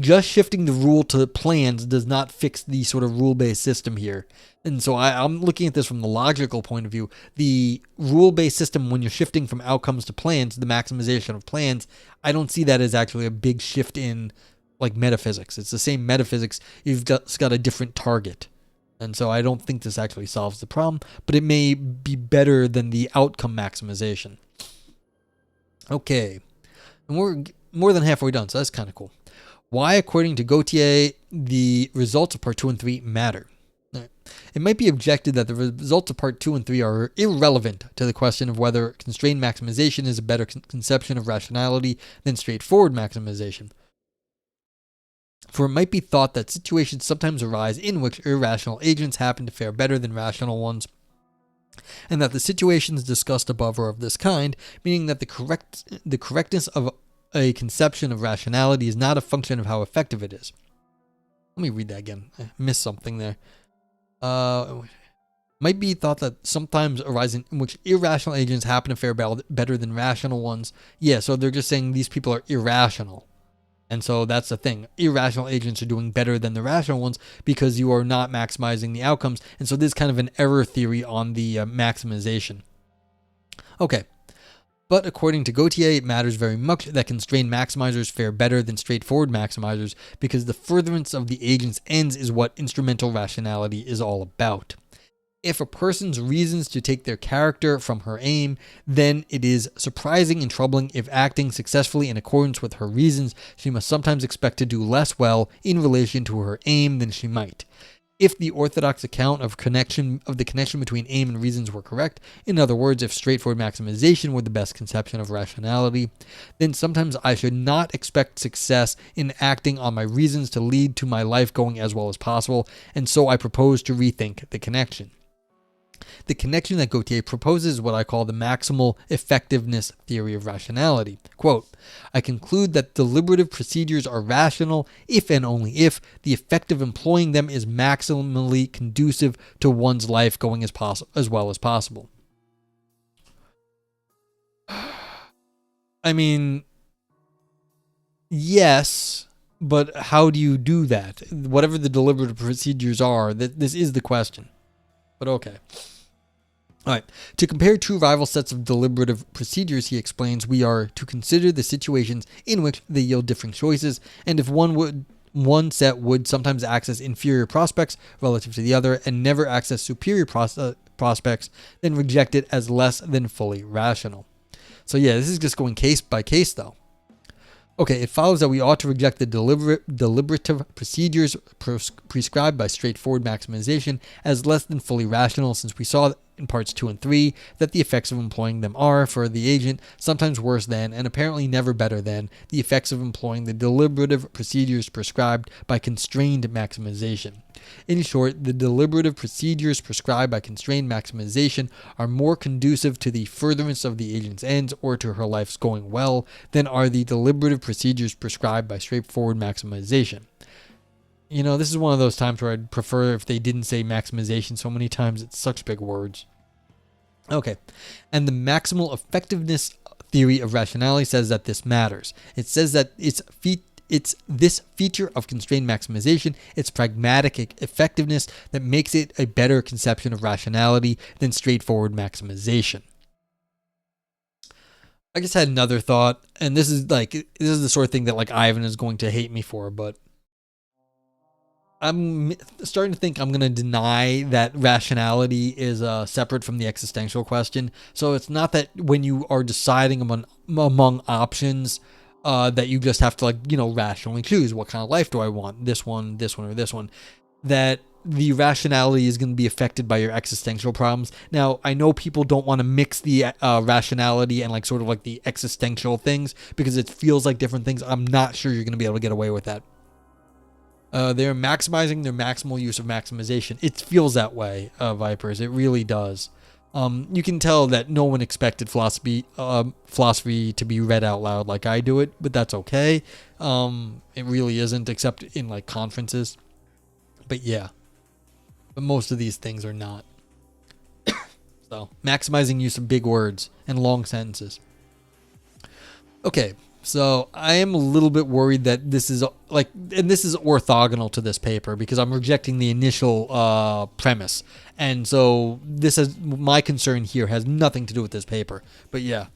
Just shifting the rule to plans does not fix the sort of rule-based system here. And so I'm looking at this from the logical point of view. The rule-based system, when you're shifting from outcomes to plans, the maximization of plans, I don't see that as actually a big shift in like metaphysics. It's the same metaphysics. You've just got a different target. And so I don't think this actually solves the problem, but it may be better than the outcome maximization. Okay. And we're more than halfway done, so that's kind of cool. Why, according to Gauthier, the results of part 2 and 3 matter. Right. It might be objected that the results of part 2 and 3 are irrelevant to the question of whether constrained maximization is a better conception of rationality than straightforward maximization. For it might be thought that situations sometimes arise in which irrational agents happen to fare better than rational ones, and that the situations discussed above are of this kind, meaning that the correctness of a conception of rationality is not a function of how effective it is. Let me read that again. I missed something there. Might be thought that sometimes arise in which irrational agents happen to fare better than rational ones. Yeah, so they're just saying these people are irrational. And so that's the thing. Irrational agents are doing better than the rational ones because you are not maximizing the outcomes. And so this is kind of an error theory on the maximization. Okay. But according to Gauthier, it matters very much that constrained maximizers fare better than straightforward maximizers, because the furtherance of the agent's ends is what instrumental rationality is all about. If a person's reasons to take their character from her aim, then it is surprising and troubling if, acting successfully in accordance with her reasons, she must sometimes expect to do less well in relation to her aim than she might. If the orthodox account of the connection between aim and reasons were correct, in other words, if straightforward maximization were the best conception of rationality, then sometimes I should not expect success in acting on my reasons to lead to my life going as well as possible, and so I propose to rethink the connection. The connection that Gauthier proposes is what I call the maximal effectiveness theory of rationality. Quote, I conclude that deliberative procedures are rational if and only if the effect of employing them is maximally conducive to one's life going as well as possible. I mean, yes, but how do you do that? Whatever the deliberative procedures are, this is the question. But okay. All right. To compare two rival sets of deliberative procedures, he explains, we are to consider the situations in which they yield different choices, and if one set would sometimes access inferior prospects relative to the other and never access superior prospects, then reject it as less than fully rational. So yeah, this is just going case by case though. Okay, it follows that we ought to reject the deliberative procedures prescribed by straightforward maximization as less than fully rational, since we saw in parts 2 and 3 that the effects of employing them are, for the agent, sometimes worse than, and apparently never better than, the effects of employing the deliberative procedures prescribed by constrained maximization. In short, the deliberative procedures prescribed by constrained maximization are more conducive to the furtherance of the agent's ends or to her life's going well than are the deliberative procedures prescribed by straightforward maximization. You know, this is one of those times where I'd prefer if they didn't say maximization so many times. It's such big words. Okay, and the maximal effectiveness theory of rationality says that this matters. It says that it's this feature of constrained maximization, its pragmatic effectiveness, that makes it a better conception of rationality than straightforward maximization. I just had another thought, and this is the sort of thing that like Ivan is going to hate me for, but I'm starting to think I'm going to deny that rationality is separate from the existential question. So it's not that when you are deciding among options, that you just have to rationally choose what kind of life do I want, this one, or this one. That the rationality is going to be affected by your existential problems. Now, I know people don't want to mix the rationality and the existential things because it feels like different things. I'm not sure you're going to be able to get away with that. They're maximizing their maximal use of maximization. It feels that way, Vipers. It really does. You can tell that no one expected philosophy to be read out loud like I do it, but that's okay. It really isn't, except in conferences. But yeah, but most of these things are not. So maximizing use of big words and long sentences. Okay. So I am a little bit worried that this is and this is orthogonal to this paper because I'm rejecting the initial premise. And so my concern here has nothing to do with this paper, but yeah.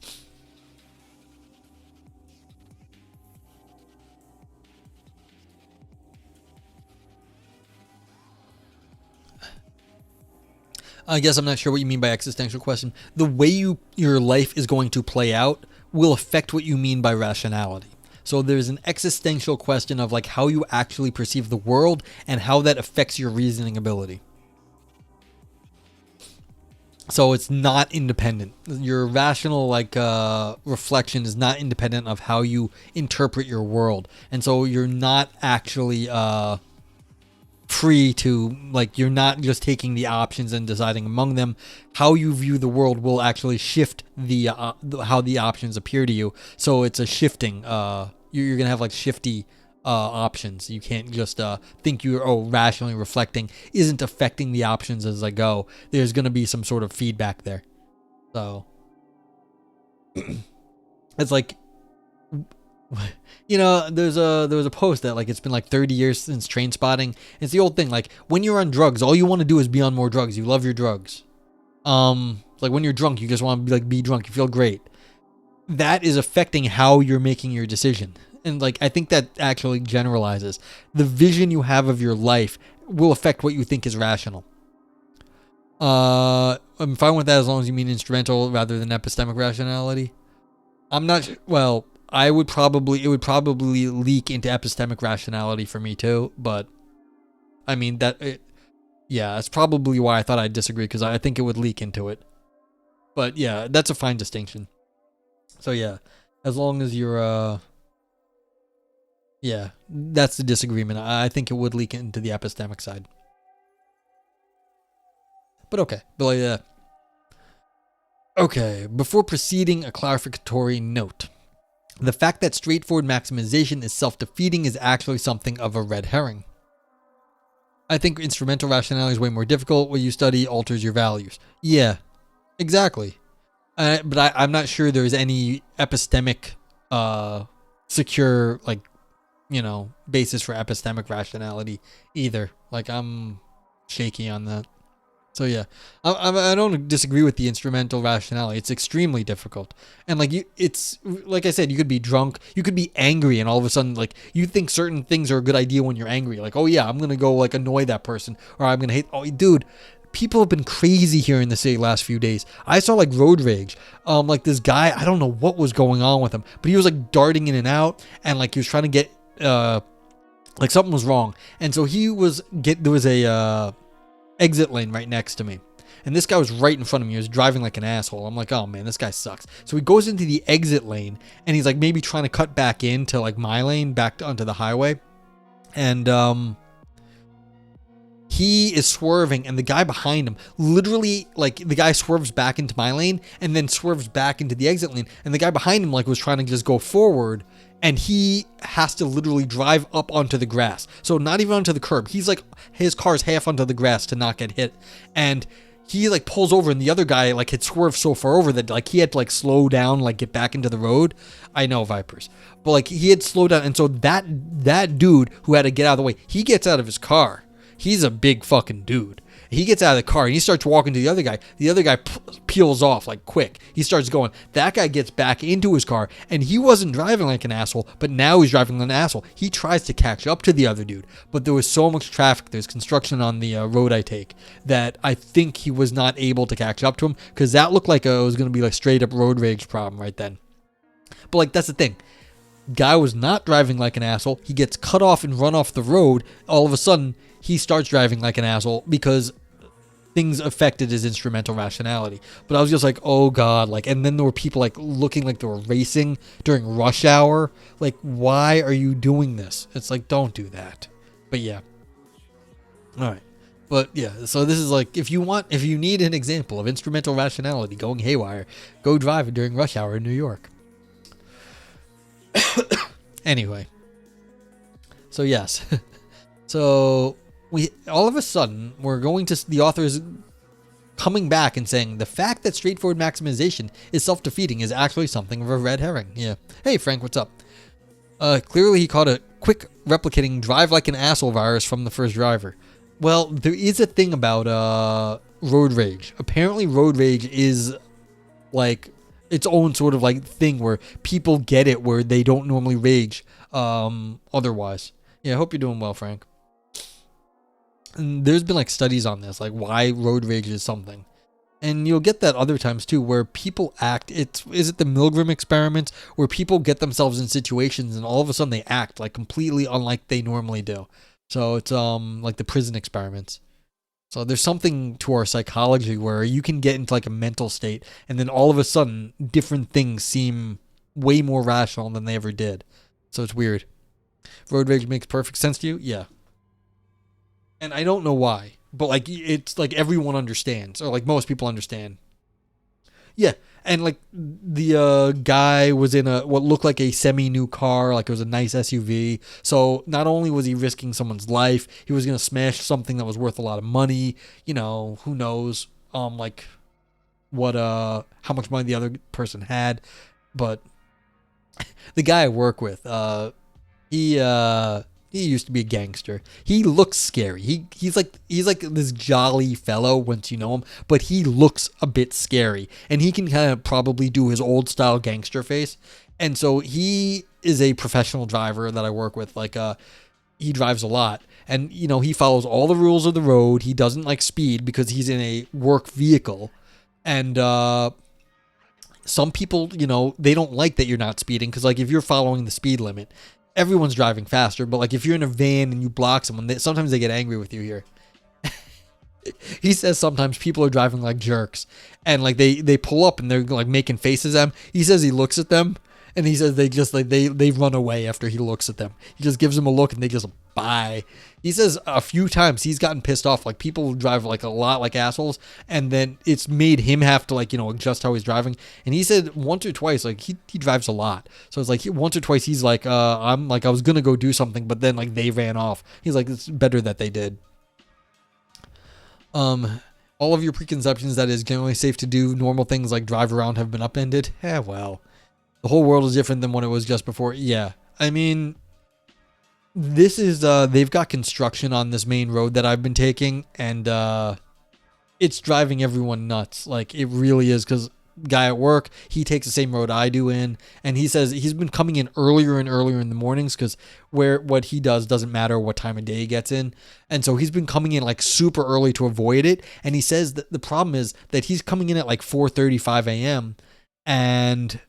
I guess I'm not sure what you mean by existential question. The way your life is going to play out will affect what you mean by rationality. So there's an existential question of how you actually perceive the world and how that affects your reasoning ability. So it's not independent. Your rational reflection is not independent of how you interpret your world. And so you're not actually free to you're not just taking the options and deciding among them. How you view the world will actually shift the how the options appear to you. So it's a shifting. You're gonna have shifty options. You can't just think you're rationally reflecting isn't affecting the options as I go. There's gonna be some sort of feedback there. So it's there was a post that it's been 30 years since Train Spotting. It's the old thing, when you're on drugs, all you want to do is be on more drugs. You love your drugs. When you're drunk, you just want to be drunk. You feel great. That is affecting how you're making your decision. And I think that actually generalizes. The vision you have of your life will affect what you think is rational. I'm fine with that as long as you mean instrumental rather than epistemic rationality. I'm not well, it would probably leak into epistemic rationality for me too, but I mean that's probably why I thought I'd disagree, because I think it would leak into it. But yeah, that's a fine distinction. So yeah, as long as you're yeah, that's the disagreement. I think it would leak into the epistemic side. But okay. But okay, before proceeding, a clarificatory note. The fact that straightforward maximization is self-defeating is actually something of a red herring. I think instrumental rationality is way more difficult. What you study alters your values. Yeah, exactly. But I'm not sure there's any epistemic, secure, like, basis for epistemic rationality either. Like, I'm shaky on that. So yeah, I don't disagree with the instrumental rationality. It's extremely difficult, and it's like I said, you could be drunk, you could be angry, and all of a sudden, like, you think certain things are a good idea when you're angry. Like, oh yeah, I'm gonna go like annoy that person, or I'm gonna hate. Oh, dude, people have been crazy here in the city last few days. I saw like road rage. Like this guy, I don't know what was going on with him, but he was like darting in and out, and like he was trying to get like something was wrong, and so there was a exit lane right next to me, and this guy was right in front of me. He was driving like an asshole. I'm like, oh man, this guy sucks. So he goes into the exit lane, and he's like maybe trying to cut back into like my lane back onto the highway, and he is swerving, and the guy behind him, literally, like, the guy swerves back into my lane and then swerves back into the exit lane, and the guy behind him like was trying to just go forward, and he has to literally drive up onto the grass. So not even onto the curb. He's like, his car's half onto the grass to not get hit. And he like pulls over, and the other guy like had swerved so far over that like he had to like slow down, like get back into the road. I know, Vipers. But like he had slowed down. And so that dude who had to get out of the way, he gets out of his car. He's a big fucking dude. He gets out of the car and he starts walking to the other guy. The other guy peels off like quick. He starts going. That guy gets back into his car, and he wasn't driving like an asshole, but now he's driving like an asshole. He tries to catch up to the other dude, but there was so much traffic. There's construction on the road I take that I think he was not able to catch up to him, because that looked like it was going to be like straight up road rage problem right then. But like that's the thing. Guy was not driving like an asshole. He gets cut off and run off the road. All of a sudden, he starts driving like an asshole because things affected his instrumental rationality. But I was just like, oh god, like, and then there were people like looking like they were racing during rush hour. Like, why are you doing this? It's like, don't do that. But yeah. All right. But yeah, so this is like, if you need an example of instrumental rationality going haywire, go drive it during rush hour in New York. Anyway. So yes. So we all of a sudden we're going to, the author is coming back and saying the fact that straightforward maximization is self-defeating is actually something of a red herring. Yeah. Hey Frank, what's up? Clearly he caught a quick replicating drive like an asshole virus from the first driver. Well, there is a thing about road rage. Apparently road rage is like its own sort of like thing where people get it where they don't normally rage otherwise. Yeah, I hope you're doing well, Frank. And there's been like studies on this, like why road rage is something. And you'll get that other times too, where people act. Is it the Milgram experiments where people get themselves in situations and all of a sudden they act like completely unlike they normally do. So it's like the prison experiments. So there's something to our psychology where you can get into like a mental state and then all of a sudden different things seem way more rational than they ever did. So it's weird. Road rage makes perfect sense to you? Yeah. And I don't know why, but like it's like everyone understands, or like most people understand. Yeah, and like the guy was in what looked like a semi-new car, like it was a nice SUV. So not only was he risking someone's life, he was gonna smash something that was worth a lot of money. You know, who knows? Like what how much money the other person had, but the guy I work with, he used to be a gangster. He looks scary. He's like this jolly fellow once you know him, but he looks a bit scary, and he can kind of probably do his old style gangster face. And so he is a professional driver that I work with. Like he drives a lot, and you know he follows all the rules of the road. He doesn't like speed because he's in a work vehicle, and some people, you know, they don't like that you're not speeding because like if you're following the speed limit, everyone's driving faster, but like if you're in a van and you block someone, sometimes they get angry with you here. He says sometimes people are driving like jerks, and like they pull up and they're like making faces at him. He says he looks at them And he says they just like they run away after he looks at them. He just gives them a look and they just bye. He says a few times he's gotten pissed off. Like people drive like a lot like assholes, and then it's made him have to like, you know, adjust how he's driving. And he said once or twice, like he drives a lot. So it's like once or twice he's like, I'm like, I was gonna go do something, but then like they ran off. He's like, it's better that they did. All of your preconceptions that is generally safe to do normal things like drive around have been upended. Well, the whole world is different than what it was just before. Yeah, I mean, this is they've got construction on this main road that I've been taking, and it's driving everyone nuts. Like it really is, because guy at work, he takes the same road I do in, and he says he's been coming in earlier and earlier in the mornings because what he does doesn't matter what time of day he gets in, and so he's been coming in like super early to avoid it. And he says that the problem is that he's coming in at like 4:35 a.m. and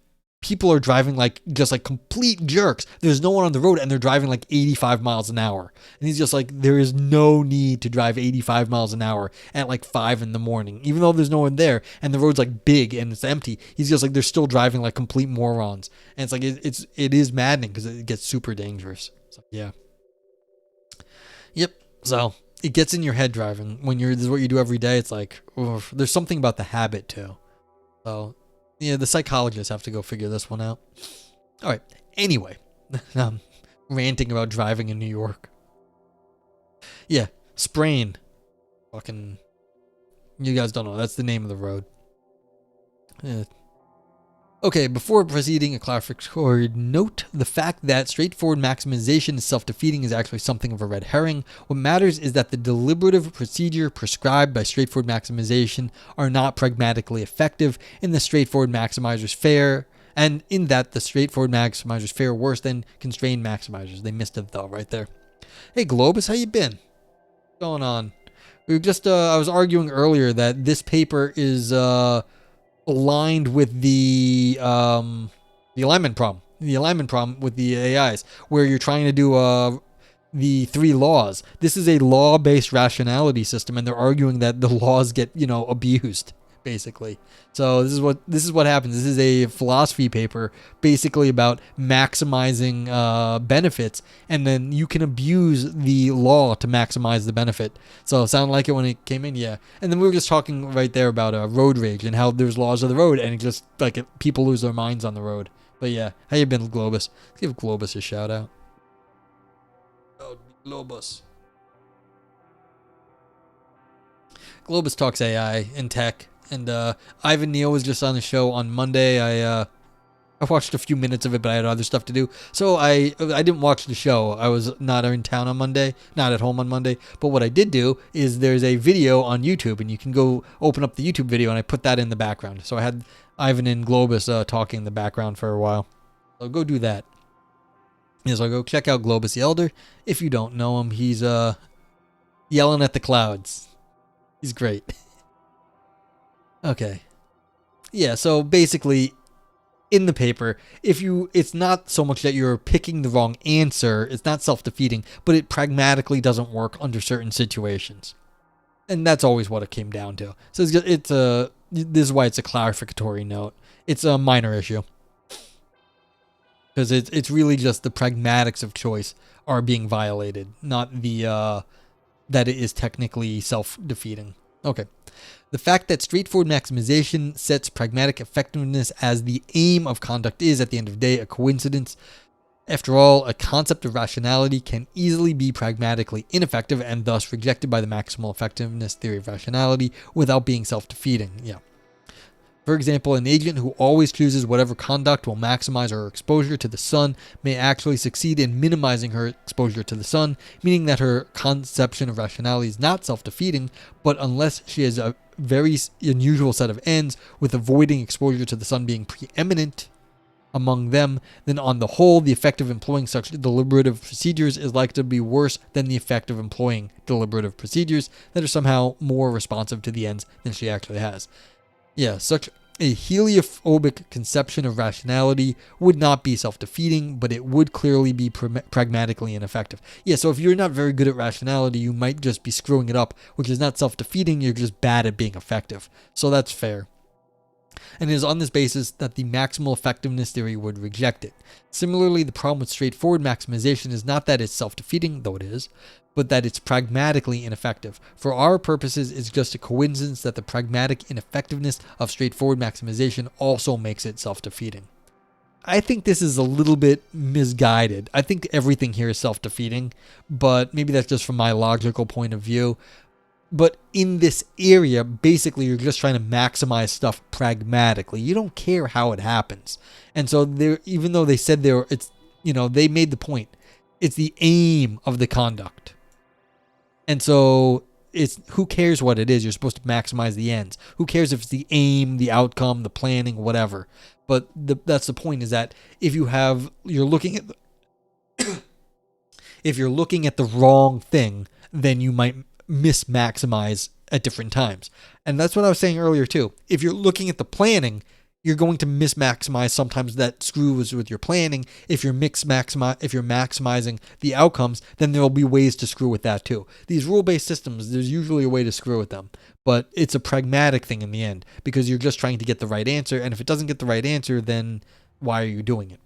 people are driving like just like complete jerks. There's no one on the road and they're driving like 85 miles an hour. And he's just like, there is no need to drive 85 miles an hour at like 5 in the morning, even though there's no one there and the road's like big and it's empty. He's just like, they're still driving like complete morons. And it's like, it is maddening because it gets super dangerous. So yeah. Yep. So it gets in your head driving when this is what you do every day. It's like, oof, there's something about the habit too. So yeah, the psychologists have to go figure this one out. All right. Anyway, I'm ranting about driving in New York. Yeah, Sprain. Fucking, you guys don't know. That's the name of the road. Yeah. Okay, before proceeding, a clarificatory note. The fact that straightforward maximization is self-defeating is actually something of a red herring. What matters is that the deliberative procedure prescribed by straightforward maximization are not pragmatically effective, and the straightforward maximizers fare worse than constrained maximizers. They missed it though right there. Hey Globus, how you been? What's going on? We were just I was arguing earlier that this paper is aligned with the alignment problem. The alignment problem with the AIs, where you're trying to do the 3 laws. This is a law-based rationality system, and they're arguing that the laws get, you know, abused, basically. So this is what happens. This is a philosophy paper, basically about maximizing benefits, and then you can abuse the law to maximize the benefit. So it sounded like it when it came in, yeah. And then we were just talking right there about road rage and how there's laws of the road, and it just like people lose their minds on the road. But yeah, how you been, Globus? Let's give Globus a shout out. Oh, Globus. Globus talks AI and tech. And Ivan Neal was just on the show on Monday. I watched a few minutes of it, but I had other stuff to do. So I didn't watch the show. I was not in town on Monday, not at home on Monday. But what I did do is there's a video on YouTube, and you can go open up the YouTube video, and I put that in the background. So I had Ivan and Globus talking in the background for a while. So go do that. Yeah, so go check out Globus the Elder. If you don't know him, he's yelling at the clouds. He's great. Okay. Yeah, so basically in the paper, it's not so much that you're picking the wrong answer, it's not self-defeating, but it pragmatically doesn't work under certain situations. And that's always what it came down to. So this is why it's a clarificatory note. It's a minor issue. Because it's really just the pragmatics of choice are being violated, not the that it is technically self-defeating. Okay. The fact that straightforward maximization sets pragmatic effectiveness as the aim of conduct is, at the end of the day, a coincidence. After all, a concept of rationality can easily be pragmatically ineffective and thus rejected by the maximal effectiveness theory of rationality without being self-defeating. Yeah. For example, an agent who always chooses whatever conduct will maximize her exposure to the sun may actually succeed in minimizing her exposure to the sun, meaning that her conception of rationality is not self-defeating, but unless she has a very unusual set of ends, with avoiding exposure to the sun being preeminent among them, then on the whole, the effect of employing such deliberative procedures is likely to be worse than the effect of employing deliberative procedures that are somehow more responsive to the ends than she actually has. Yeah, such a heliophobic conception of rationality would not be self-defeating, but it would clearly be pragmatically ineffective. Yeah, so if you're not very good at rationality, you might just be screwing it up, which is not self-defeating, you're just bad at being effective. So that's fair. and it is on this basis that the maximal effectiveness theory would reject it. Similarly, the problem with straightforward maximization is not that it's self-defeating, though it is, but that it's pragmatically ineffective. For our purposes, it's just a coincidence that the pragmatic ineffectiveness of straightforward maximization also makes it self-defeating. I think this is a little bit misguided. I think everything here is self-defeating, but maybe that's just from my logical point of view. But in this area, basically, you're just trying to maximize stuff pragmatically. You don't care how it happens. And so even though they said they made the point. It's the aim of the conduct. And so it's who cares what it is? You're supposed to maximize the ends. Who cares if it's the aim, the outcome, the planning, whatever. But that's the point, is that if you're looking at if you're looking at the wrong thing, then you might mis-maximize at different times. And that's what I was saying earlier too. If you're looking at the planning, you're going to mis-maximize. Sometimes that screws with your planning. If you're maximizing the outcomes, then there will be ways to screw with that too. These rule-based systems, there's usually a way to screw with them, but it's a pragmatic thing in the end, because you're just trying to get the right answer. And if it doesn't get the right answer, then why are you doing it?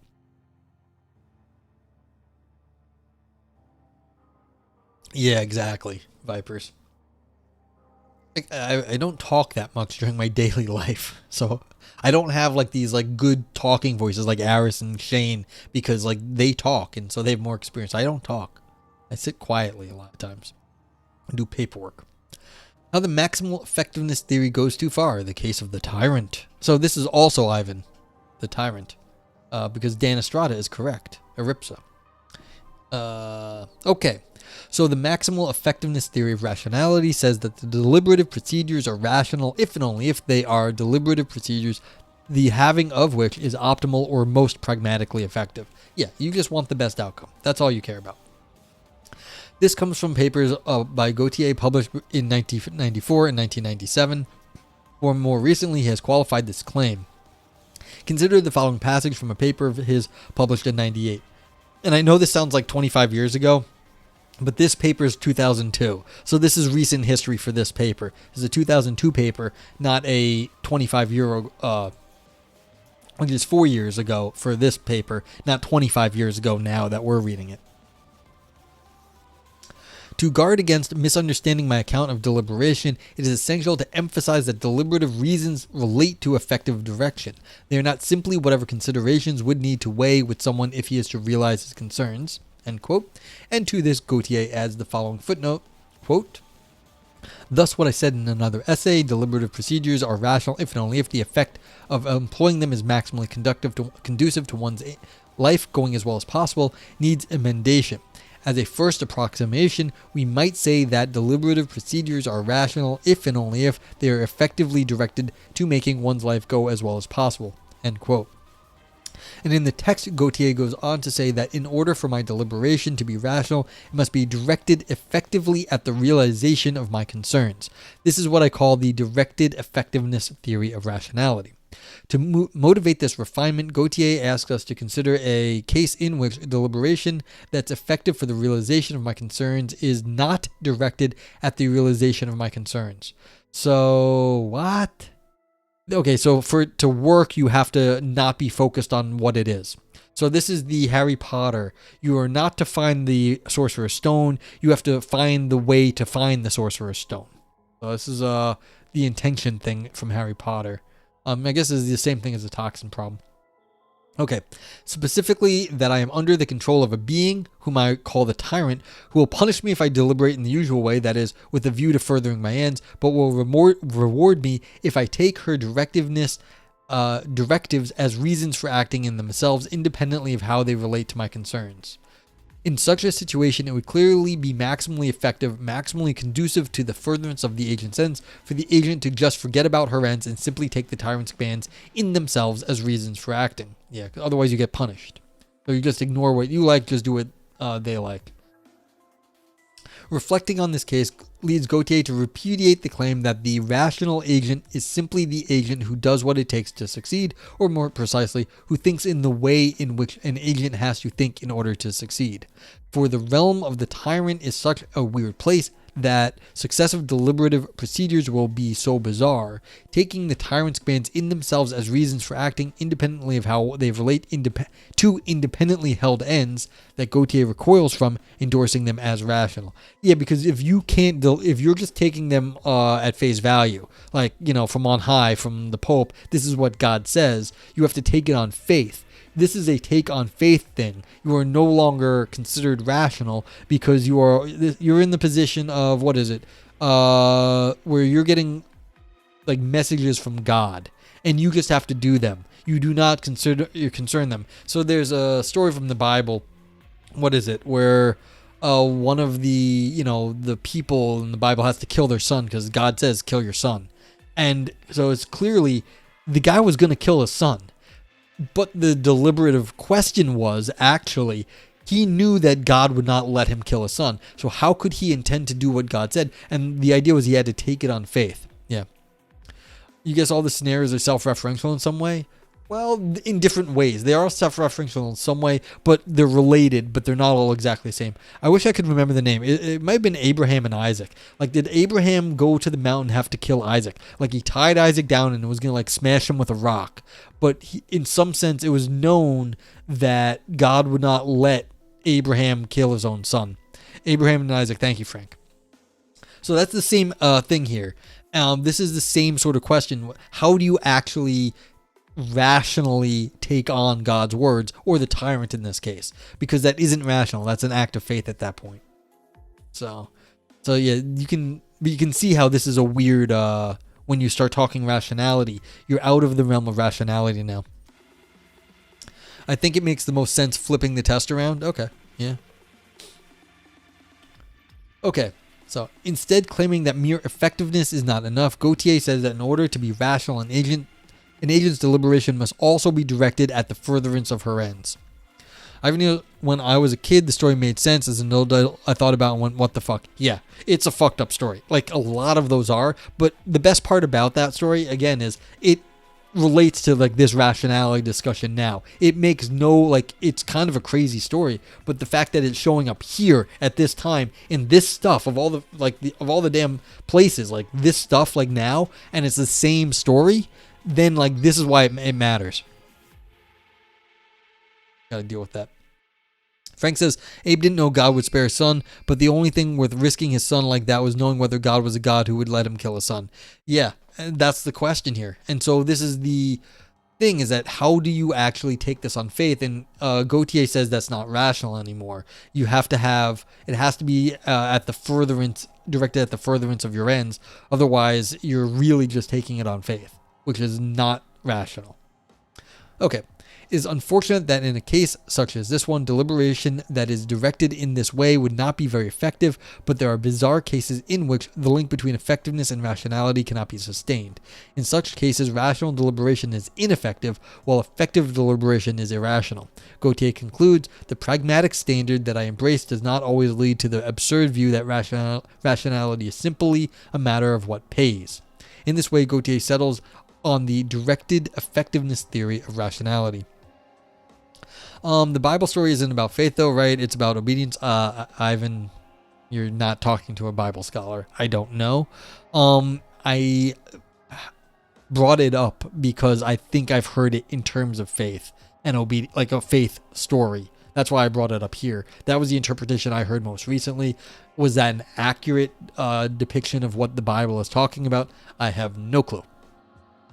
Yeah, exactly. Vipers. I don't talk that much during my daily life, so I don't have like these like good talking voices like Aris and Shane, because like they talk and so they have more experience. I don't talk. I sit quietly a lot of times and do paperwork. Now the maximal effectiveness theory goes too far. The case of the Tyrant. So this is also Ivan, the Tyrant, because Dan Estrada is correct. Eripsa. Okay. So the maximal effectiveness theory of rationality says that the deliberative procedures are rational if and only if they are deliberative procedures, the having of which is optimal or most pragmatically effective. Yeah, you just want the best outcome. That's all you care about. This comes from papers by Gauthier published in 1994 and 1997, or more recently he has qualified this claim. Consider the following passage from a paper of his published in 98. And I know this sounds like 25 years ago, but this paper is 2002. So this is recent history for this paper. This is a 2002 paper, not a 25-year, which is 4 years ago for this paper, not 25 years ago now that we're reading it. To guard against misunderstanding my account of deliberation, it is essential to emphasize that deliberative reasons relate to effective direction. They are not simply whatever considerations would need to weigh with someone if he is to realize his concerns. End quote. And to this, Gauthier adds the following footnote, quote, thus what I said in another essay, deliberative procedures are rational if and only if the effect of employing them is maximally conducive to one's life going as well as possible, needs emendation. As a first approximation, we might say that deliberative procedures are rational if and only if they are effectively directed to making one's life go as well as possible. End quote. And in the text, Gauthier goes on to say that in order for my deliberation to be rational, it must be directed effectively at the realization of my concerns. This is what I call the directed effectiveness theory of rationality. To motivate this refinement, Gauthier asks us to consider a case in which deliberation that's effective for the realization of my concerns is not directed at the realization of my concerns. So, what? Okay, so for it to work, you have to not be focused on what it is. So this is the Harry Potter. You are not to find the Sorcerer's Stone. You have to find the way to find the Sorcerer's Stone. So this is the intention thing from Harry Potter. I guess it's the same thing as the Toxin problem. Okay, specifically that I am under the control of a being, whom I call the Tyrant, who will punish me if I deliberate in the usual way, that is, with a view to furthering my ends, but will reward me if I take her directives as reasons for acting in themselves independently of how they relate to my concerns. In such a situation, it would clearly be maximally effective, maximally conducive to the furtherance of the agent's ends, for the agent to just forget about her ends and simply take the tyrant's commands in themselves as reasons for acting. Yeah, otherwise you get punished. So you just ignore what you like, just do what they like. Reflecting on this case leads Gauthier to repudiate the claim that the rational agent is simply the agent who does what it takes to succeed, or more precisely, who thinks in the way in which an agent has to think in order to succeed. For the realm of the Tyrant is such a weird place that successive deliberative procedures will be so bizarre, taking the Tyrant's commands in themselves as reasons for acting independently of how they relate to independently held ends, that Gauthier recoils from endorsing them as rational. Yeah, because if you can't, if you're just taking them at face value, like, from on high, from the Pope, this is what God says, you have to take it on faith. This is a take on faith thing. You are no longer considered rational because you're in the position of, what is it? Where you're getting like messages from God and you just have to do them. You do not concern them. So there's a story from the Bible. What is it? Where one of the people in the Bible has to kill their son because God says kill your son. And so it's clearly the guy was going to kill his son. But the deliberative question was, actually, he knew that God would not let him kill his son. So how could he intend to do what God said? And the idea was he had to take it on faith. Yeah. You guess all the scenarios are self-referential in some way? Well, in different ways. They are self-referential in some way, but they're related, but they're not all exactly the same. I wish I could remember the name. It might have been Abraham and Isaac. Like, did Abraham go to the mountain and have to kill Isaac? Like, he tied Isaac down and was going to, like, smash him with a rock. But in some sense, it was known that God would not let Abraham kill his own son. Abraham and Isaac. Thank you, Frank. So that's the same thing here. This is the same sort of question. How do you actually rationally take on God's words, or the tyrant in this case? Because that isn't rational. That's an act of faith at that point. So yeah, you can see how this is a weird, when you start talking rationality, you're out of the realm of rationality now. I think it makes the most sense flipping the test around. Okay. Yeah. Okay. So instead, claiming that mere effectiveness is not enough, Gauthier says that in order to be rational, an agent's deliberation must also be directed at the furtherance of her ends. When I was a kid, the story made sense. As an adult, I thought about it and went, what the fuck? Yeah, it's a fucked up story. Like, a lot of those are. But the best part about that story, again, is it relates to, like, this rationality discussion now. It makes it's kind of a crazy story. But the fact that it's showing up here at this time in this stuff of all the damn places, like this stuff, like now, and it's the same story, then, like, this is why it matters. Gotta deal with that. Frank says, Abe didn't know God would spare his son, but the only thing worth risking his son like that was knowing whether God was a God who would let him kill his son. Yeah, and that's the question here. And so this is the thing, is that how do you actually take this on faith? And Gauthier says that's not rational anymore. It has to be at the furtherance, directed at the furtherance of your ends. Otherwise, you're really just taking it on faith, which is not rational. Okay. It is unfortunate that in a case such as this one, deliberation that is directed in this way would not be very effective, but there are bizarre cases in which the link between effectiveness and rationality cannot be sustained. In such cases, rational deliberation is ineffective, while effective deliberation is irrational. Gauthier concludes, the pragmatic standard that I embrace does not always lead to the absurd view that rationality is simply a matter of what pays. In this way, Gauthier settles on the directed effectiveness theory of rationality. The Bible story isn't about faith, though, right? It's about obedience. Ivan, you're not talking to a Bible scholar. I don't know. I brought it up because I think I've heard it in terms of faith and obedience, like a faith story. That's why I brought it up here. That was the interpretation I heard most recently. Was that an accurate depiction of what the Bible is talking about? I have no clue.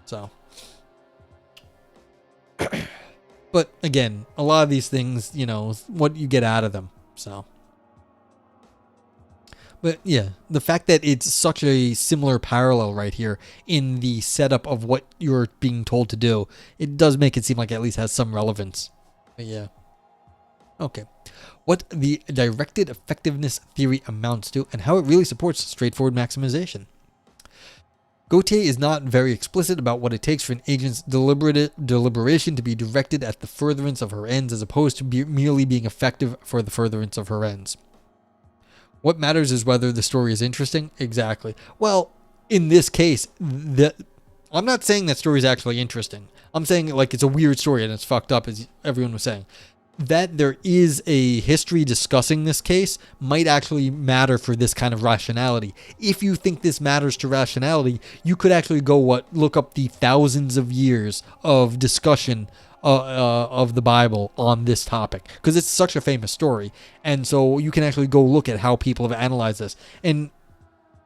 So... But again, a lot of these things, what you get out of them. So, but yeah, the fact that it's such a similar parallel right here in the setup of what you're being told to do, it does make it seem like it at least has some relevance. But yeah. Okay. What the directed effectiveness theory amounts to and how it really supports straightforward maximization. Gauthier is not very explicit about what it takes for an agent's deliberation to be directed at the furtherance of her ends as opposed to merely being effective for the furtherance of her ends. What matters is whether the story is interesting. Exactly. Well, in this case, I'm not saying that story is actually interesting. I'm saying, like, it's a weird story and it's fucked up, as everyone was saying. that there is a history discussing this case might actually matter for this kind of rationality. If you think this matters to rationality, you could actually look up the thousands of years of discussion of the Bible on this topic, because it's such a famous story. And so you can actually go look at how people have analyzed this. And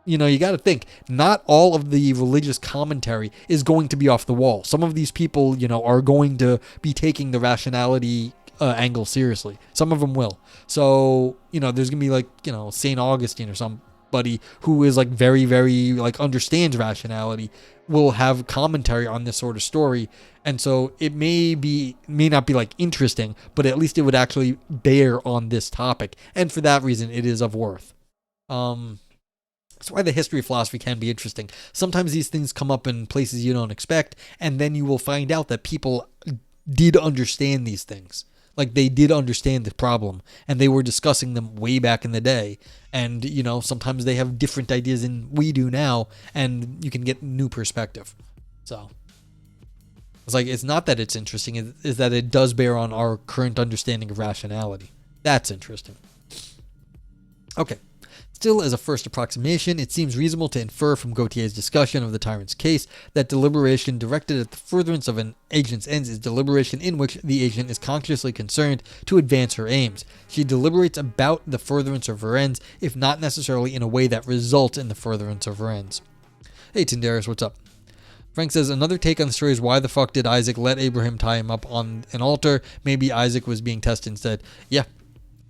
you got to think, not all of the religious commentary is going to be off the wall. Some of these people, are going to be taking the rationality angle seriously. Some of them will. So, there's going to be St. Augustine or somebody who is very, very understands rationality, will have commentary on this sort of story. And so it may not be interesting, but at least it would actually bear on this topic. And for that reason, it is of worth. That's why the history of philosophy can be interesting. Sometimes these things come up in places you don't expect, and then you will find out that people did understand these things. They did understand the problem, and they were discussing them way back in the day. And, sometimes they have different ideas than we do now, and you can get new perspective. So, it's not that it's interesting, it's that it does bear on our current understanding of rationality. That's interesting. Okay. Still, as a first approximation, it seems reasonable to infer from Gauthier's discussion of the tyrant's case that deliberation directed at the furtherance of an agent's ends is deliberation in which the agent is consciously concerned to advance her aims. She deliberates about the furtherance of her ends, if not necessarily in a way that results in the furtherance of her ends. Hey, Tindaris, what's up? Frank says, another take on the story is, why the fuck did Isaac let Abraham tie him up on an altar? Maybe Isaac was being tested instead. Yeah.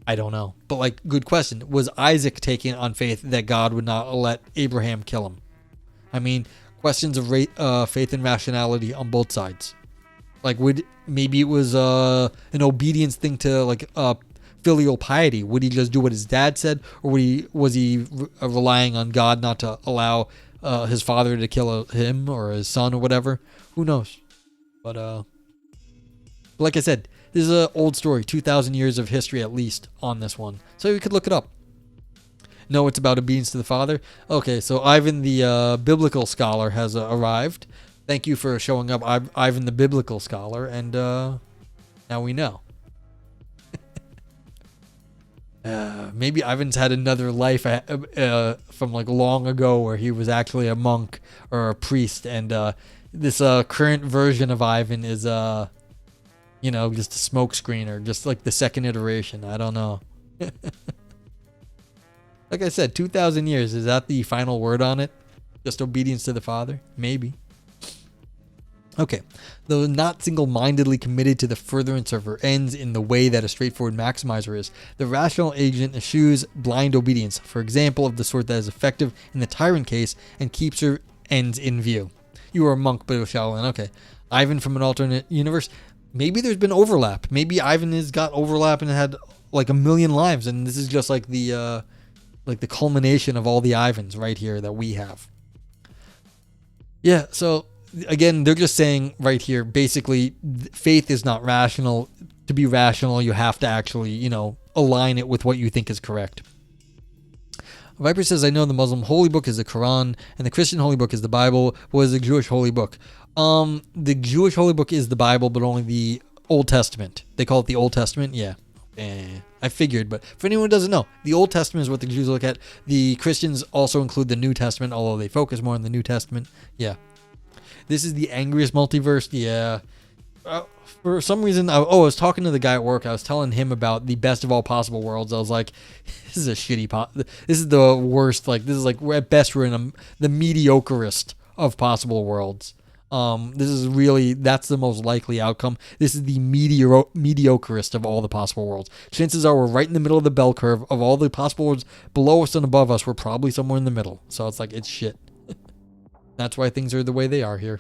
I don't know. But good question. Was Isaac taking it on faith that God would not let Abraham kill him? I mean, questions of faith and rationality on both sides. Maybe it was an obedience thing to filial piety. Would he just do what his dad said, or was he relying on God not to allow his father to kill him or his son or whatever? Who knows? But like I said, this is an old story, 2,000 years of history at least on this one. So you could look it up. No, it's about obedience to the father. Okay, so Ivan the biblical scholar has arrived. Thank you for showing up, Ivan the biblical scholar. And now we know. Maybe Ivan's had another life from long ago where he was actually a monk or a priest. And this current version of Ivan is... just a smoke screen, or just the second iteration. I don't know. Like I said, 2,000 years. Is that the final word on it? Just obedience to the Father? Maybe. Okay. Though not single-mindedly committed to the furtherance of her ends in the way that a straightforward maximizer is, the rational agent eschews blind obedience, for example, of the sort that is effective in the tyrant case and keeps her ends in view. You are a monk, but a Shaolin. Okay. Ivan from an alternate universe. Maybe there's been overlap. Maybe Ivan has got overlap and had a million lives, and this is just the culmination of all the Ivans right here that we have. Yeah, so again, they're just saying right here, basically, faith is not rational. To be rational, you have to actually, align it with what you think is correct. Viper says, I know the Muslim holy book is the Quran, and the Christian holy book is the Bible. What is the Jewish holy book? The Jewish holy book is the Bible, but only the Old Testament. They call it the Old Testament? Yeah. I figured, but for anyone who doesn't know, the Old Testament is what the Jews look at. The Christians also include the New Testament, although they focus more on the New Testament. Yeah. This is the angriest multiverse? Yeah. For some reason, I was talking to the guy at work. I was telling him about the best of all possible worlds. I was like, this is a shitty this is the worst. This is at best we're in the mediocrest of possible worlds. This is really, that's the most likely outcome. This is the mediocrest of all the possible worlds. Chances are we're right in the middle of the bell curve of all the possible worlds below us and above us. We're probably somewhere in the middle. So it's shit. That's why things are the way they are here.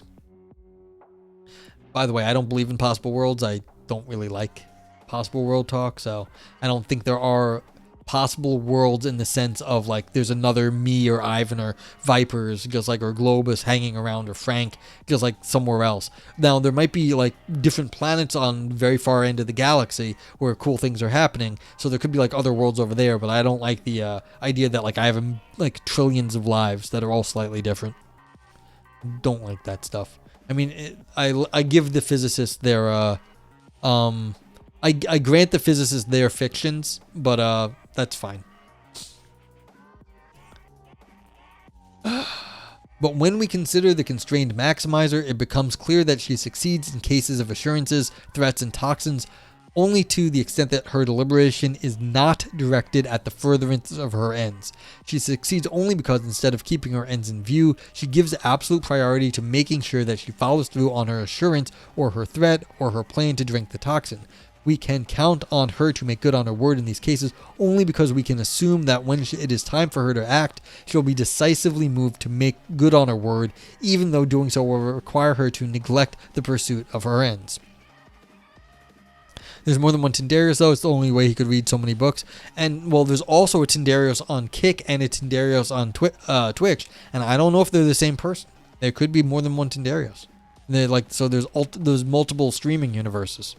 By the way, I don't believe in possible worlds. I don't really like possible world talk. So I don't think there are possible worlds in the sense of there's another me or Ivan or Vipers just or Globus hanging around, or Frank just somewhere else. Now there might be different planets on very far end of the galaxy where cool things are happening, so there could be other worlds over there, but I don't like the idea that I have trillions of lives that are all slightly different. Don't like that stuff. I mean, I give the physicists their I grant the physicists their fictions, but that's fine. But when we consider the constrained maximizer, it becomes clear that she succeeds in cases of assurances, threats, and toxins only to the extent that her deliberation is not directed at the furtherance of her ends. She succeeds only because instead of keeping her ends in view, she gives absolute priority to making sure that she follows through on her assurance or her threat or her plan to drink the toxin. We can count on her to make good on her word in these cases only because we can assume that when it is time for her to act, she'll be decisively moved to make good on her word, even though doing so will require her to neglect the pursuit of her ends. There's more than one Tindarius, though. It's the only way he could read so many books. And, well, there's also a Tindarius on Kick and a Tindarius on Twitch. And I don't know if they're the same person. There could be more than one Tindarius. So there's multiple streaming universes.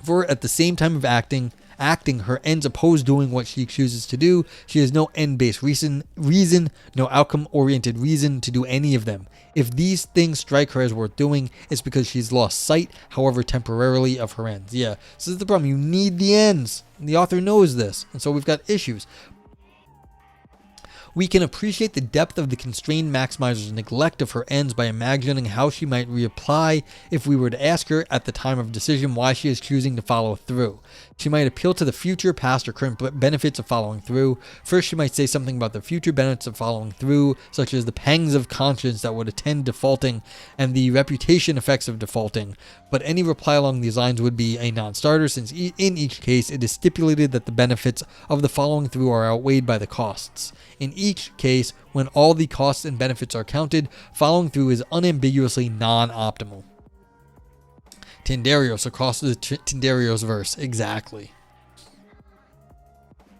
For at the same time of acting, her ends oppose doing what she chooses to do. She has no end-based reason, no outcome-oriented reason to do any of them. If these things strike her as worth doing, it's because she's lost sight, however temporarily, of her ends. Yeah, this is the problem. You need the ends. The author knows this, and so we've got issues. We can appreciate the depth of the constrained maximizer's neglect of her ends by imagining how she might reapply if we were to ask her at the time of decision why she is choosing to follow through. She might appeal to the future, past, or current benefits of following through. First, she might say something about the future benefits of following through, such as the pangs of conscience that would attend defaulting and the reputation effects of defaulting. But any reply along these lines would be a non-starter, since in each case it is stipulated that the benefits of the following through are outweighed by the costs. In each case, when all the costs and benefits are counted, following through is unambiguously non-optimal. Tindarius across the Tindarius verse, exactly.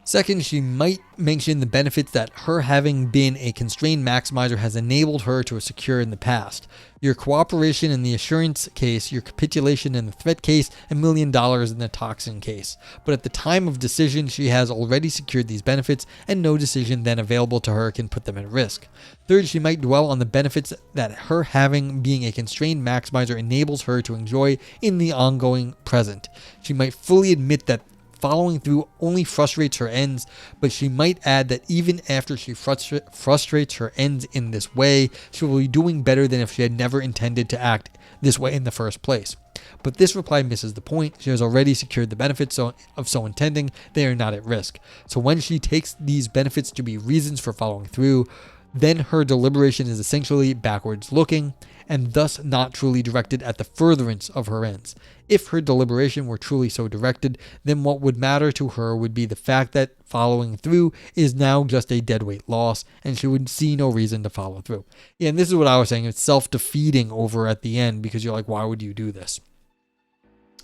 Second, she might mention the benefits that her having been a constrained maximizer has enabled her to secure in the past. Your cooperation in the assurance case, your capitulation in the threat case, $1 million in the toxin case. But at the time of decision, she has already secured these benefits, and no decision then available to her can put them at risk. Third, she might dwell on the benefits that her having being a constrained maximizer enables her to enjoy in the ongoing present. She might fully admit that following through only frustrates her ends, but she might add that even after she frustrates her ends in this way, she will be doing better than if she had never intended to act this way in the first place. But this reply misses the point. She has already secured the benefits of so intending. They are not at risk. So when she takes these benefits to be reasons for following through, then her deliberation is essentially backwards looking, and thus not truly directed at the furtherance of her ends. If her deliberation were truly so directed, then what would matter to her would be the fact that following through is now just a deadweight loss, and she would see no reason to follow through. Yeah, and this is what I was saying. It's self-defeating over at the end, because you're like, why would you do this?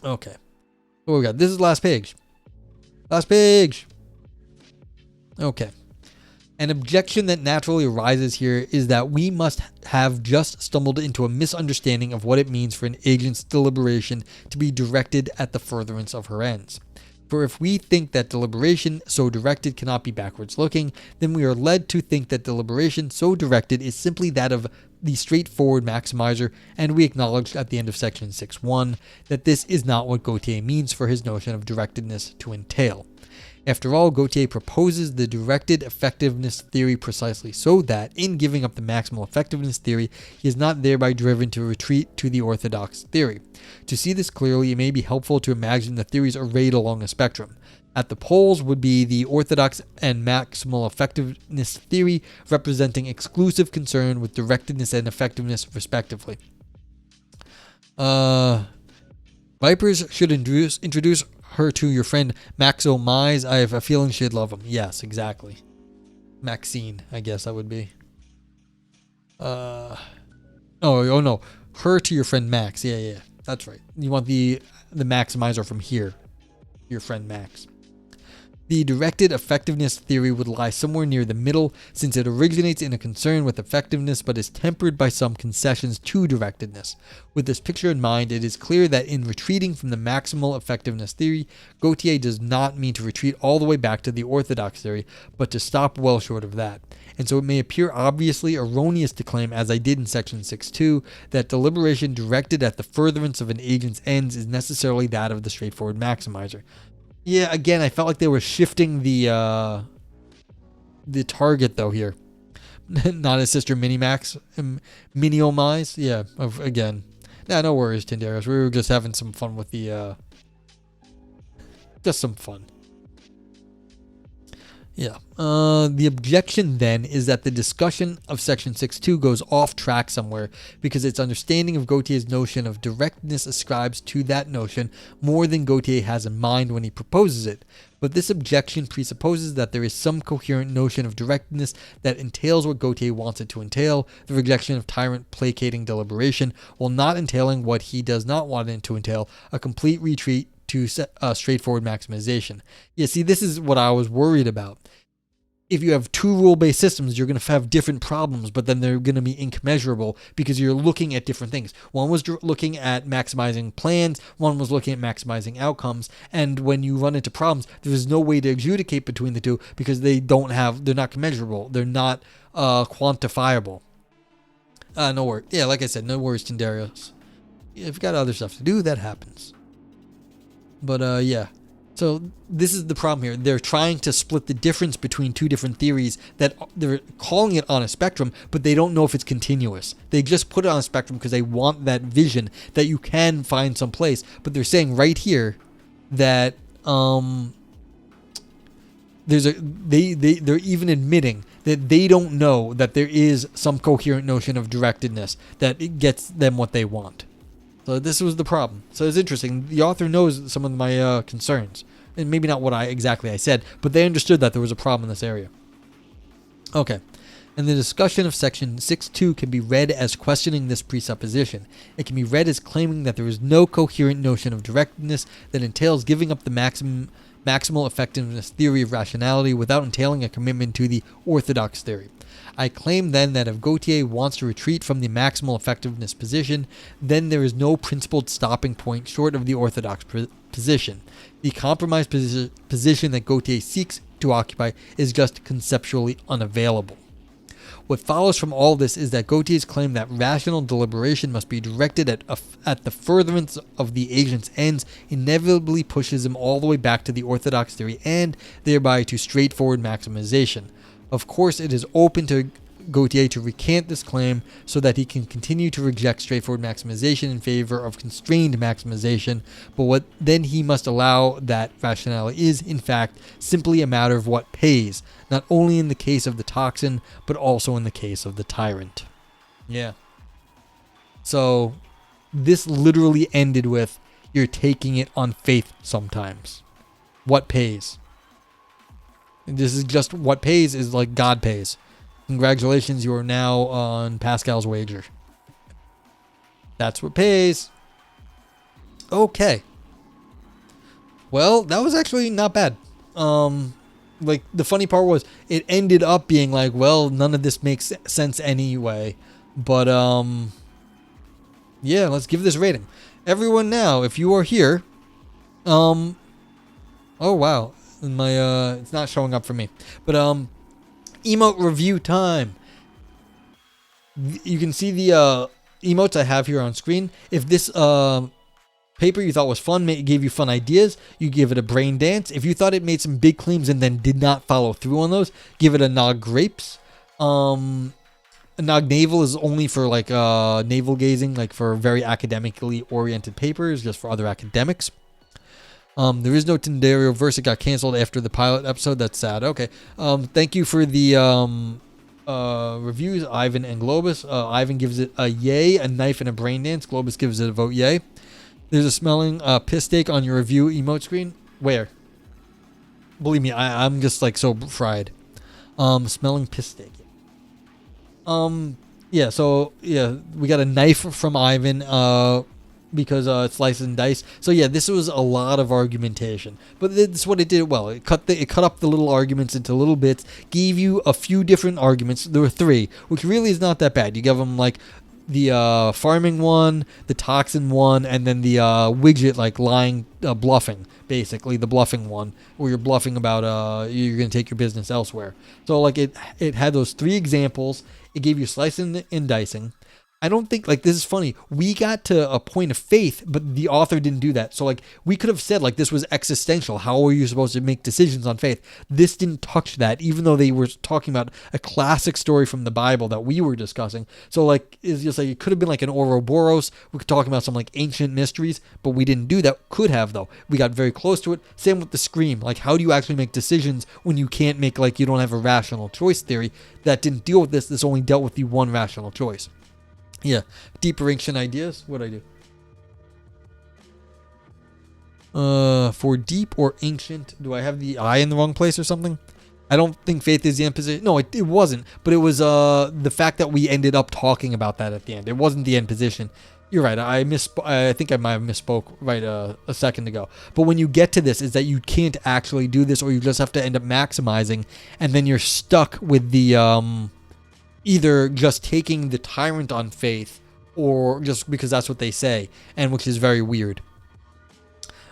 Okay. What we got? This is last page. Last page. Okay. An objection that naturally arises here is that we must have just stumbled into a misunderstanding of what it means for an agent's deliberation to be directed at the furtherance of her ends. For if we think that deliberation so directed cannot be backwards looking, then we are led to think that deliberation so directed is simply that of the straightforward maximizer, and we acknowledged at the end of section 6.1 that this is not what Gauthier means for his notion of directedness to entail. After all, Gauthier proposes the directed effectiveness theory precisely so that, in giving up the maximal effectiveness theory, he is not thereby driven to retreat to the orthodox theory. To see this clearly, it may be helpful to imagine the theories arrayed along a spectrum. At the poles would be the orthodox and maximal effectiveness theory, representing exclusive concern with directedness and effectiveness, respectively. Vipers should introduce her to your friend Maxo Mize. I have a feeling she'd love him. Yes, exactly. Maxine, I guess that would be. Oh no. Her to your friend Max. Yeah. That's right. You want the maximizer from here. Your friend Max. The directed effectiveness theory would lie somewhere near the middle, since it originates in a concern with effectiveness but is tempered by some concessions to directedness. With this picture in mind, it is clear that in retreating from the maximal effectiveness theory, Gauthier does not mean to retreat all the way back to the orthodox theory, but to stop well short of that. And so it may appear obviously erroneous to claim, as I did in section 6.2, that deliberation directed at the furtherance of an agent's ends is necessarily that of the straightforward maximizer. Yeah, again, I felt like they were shifting the target though here. Not his sister Minimax, Miniomize. Yeah, again. Nah, no worries, Tindarius. We were just having some fun with the just some fun. Yeah. The objection then is that the discussion of section 6.2 goes off track somewhere because its understanding of Gauthier's notion of directness ascribes to that notion more than Gauthier has in mind when he proposes it. But this objection presupposes that there is some coherent notion of directness that entails what Gauthier wants it to entail, the rejection of Tyrant placating deliberation, while not entailing what he does not want it to entail, a complete retreat to straightforward maximization. Yeah, see, this is what I was worried about. If you have two rule-based systems, you're going to have different problems, but then they're going to be incommensurable because you're looking at different things. One was looking at maximizing plans, one was looking at maximizing outcomes, and when you run into problems, there's no way to adjudicate between the two because they're not commensurable, they're not quantifiable. No worries. Yeah, like I said, no worries, Tindarius. If you've got other stuff to do, that happens. But yeah, so this is the problem here. They're trying to split the difference between two different theories that they're calling it on a spectrum, but they don't know if it's continuous. They just put it on a spectrum because they want that vision that you can find some place. But they're saying right here that they're even admitting that they don't know that there is some coherent notion of directedness that it gets them what they want. So this was the problem. So it's interesting. The author knows some of my concerns. And maybe not what I said, but they understood that there was a problem in this area. Okay. And the discussion of section 6.2 can be read as questioning this presupposition. It can be read as claiming that there is no coherent notion of directness that entails giving up the maximal effectiveness theory of rationality without entailing a commitment to the orthodox theory. I claim then that if Gauthier wants to retreat from the maximal effectiveness position, then there is no principled stopping point short of the orthodox position. The compromise position that Gauthier seeks to occupy is just conceptually unavailable. What follows from all this is that Gauthier's claim that rational deliberation must be directed at the furtherance of the agent's ends inevitably pushes him all the way back to the orthodox theory and thereby to straightforward maximization. Of course, it is open to Gauthier to recant this claim so that he can continue to reject straightforward maximization in favor of constrained maximization, but then he must allow that rationality is, in fact, simply a matter of what pays, not only in the case of the Toxin, but also in the case of the Tyrant. Yeah. So, this literally ended with, you're taking it on faith sometimes. What pays? This is just what pays is like God pays. Congratulations, you are now on Pascal's wager. That's what pays. Okay. Well, that was actually not bad. Like the funny part was it ended up being like, well, none of this makes sense anyway. But yeah, let's give this a rating. Everyone now, if you are here, oh wow. My it's not showing up for me. But emote review time. You can see the emotes I have here on screen. If this paper you thought was fun, gave you fun ideas, you give it a brain dance. If you thought it made some big claims and then did not follow through on those, give it a nog grapes. A nog navel is only for like navel gazing, like for very academically oriented papers, just for other academics. There is no Tendario verse. It got canceled after the pilot episode. That's sad. Okay. Thank you for the reviews, Ivan and Globus. Ivan gives it a yay, a knife, and a brain dance. Globus gives it a vote yay. There's a smelling piss take on your review emote screen. Where? Believe me, I'm just like so fried. Smelling piss steak. Yeah, so yeah, we got a knife from Ivan. because it's slice and dice. So yeah, this was a lot of argumentation, but this is what it did well. It cut up the little arguments into little bits, gave you a few different arguments. There were 3, which really is not that bad. You give them like the farming one, the toxin one, and then the widget like lying, bluffing, basically the bluffing one, where you're bluffing about you're gonna take your business elsewhere. So like it had those 3 examples. It gave you slicing and dicing. I don't think, like, this is funny. We got to a point of faith, but the author didn't do that. So, like, we could have said, like, this was existential. How are you supposed to make decisions on faith? This didn't touch that, even though they were talking about a classic story from the Bible that we were discussing. So, like, it's just like, it could have been like an Ouroboros. We could talk about some, like, ancient mysteries, but we didn't do that. Could have, though. We got very close to it. Same with the Scream. Like, how do you actually make decisions when you can't make, like, you don't have a rational choice theory? That didn't deal with this. This only dealt with the one rational choice. Yeah, deeper ancient ideas. What'd I do? For deep or ancient, do I have the I in the wrong place or something? I don't think faith is the end position. No, it wasn't. But it was the fact that we ended up talking about that at the end. It wasn't the end position. You're right. I think I might have misspoke right a second ago. But when you get to this, is that you can't actually do this, or you just have to end up maximizing, and then you're stuck with the either just taking the tyrant on faith, or just because that's what they say, and which is very weird.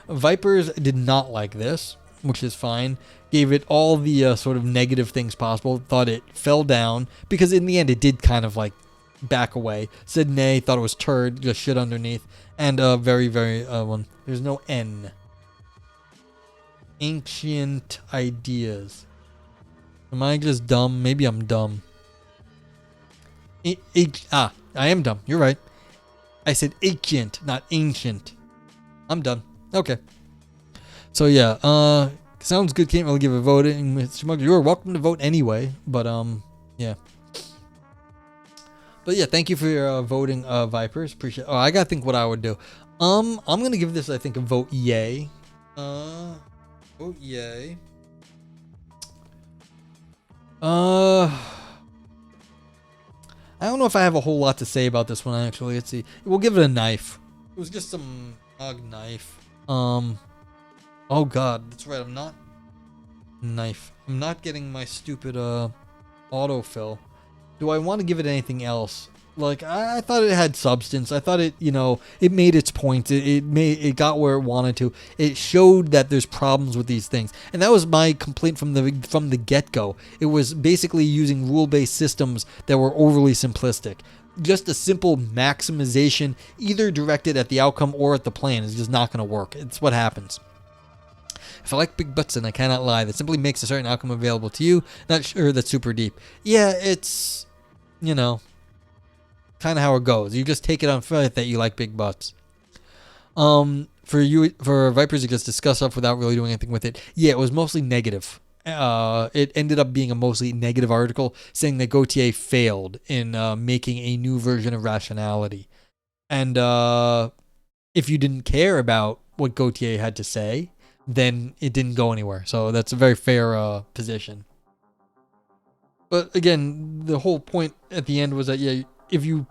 Vipers did not like this, which is fine. Gave it all the sort of negative things possible. Thought it fell down, because in the end it did kind of like back away. Said nay, thought it was turd, just shit underneath. And very, very one. There's no N. Ancient ideas. Am I just dumb? Maybe I'm dumb. I am dumb. You're right. I said ancient, not ancient. I'm dumb. Okay. So yeah, sounds good. Can't really give a vote. You're welcome to vote anyway. But yeah. But yeah, thank you for your voting, Vipers. Appreciate. Oh, I gotta think what I would do. I'm gonna give this, I think, a vote yay. Vote yay. I don't know if I have a whole lot to say about this one, actually. Let's see. We'll give it a knife. It was just some knife. Oh god, that's right. I'm not knife. I'm not getting my stupid autofill. Do I want to give it anything else? Like, I thought it had substance. I thought it, it made its point. It got where it wanted to. It showed that there's problems with these things, and that was my complaint from the get-go. It was basically using rule-based systems that were overly simplistic. Just a simple maximization, either directed at the outcome or at the plan, is just not going to work. It's what happens. If I like big butts, and I cannot lie, that simply makes a certain outcome available to you. Not sure that's super deep. Yeah, it's, kind of how it goes. You just take it on faith that you like big butts. For Vipers to just discuss stuff without really doing anything with it. Yeah, it was mostly negative. It ended up being a mostly negative article saying that Gauthier failed in making a new version of Rationality. And if you didn't care about what Gauthier had to say, then it didn't go anywhere. So that's a very fair position. But again, the whole point at the end was that, yeah, if you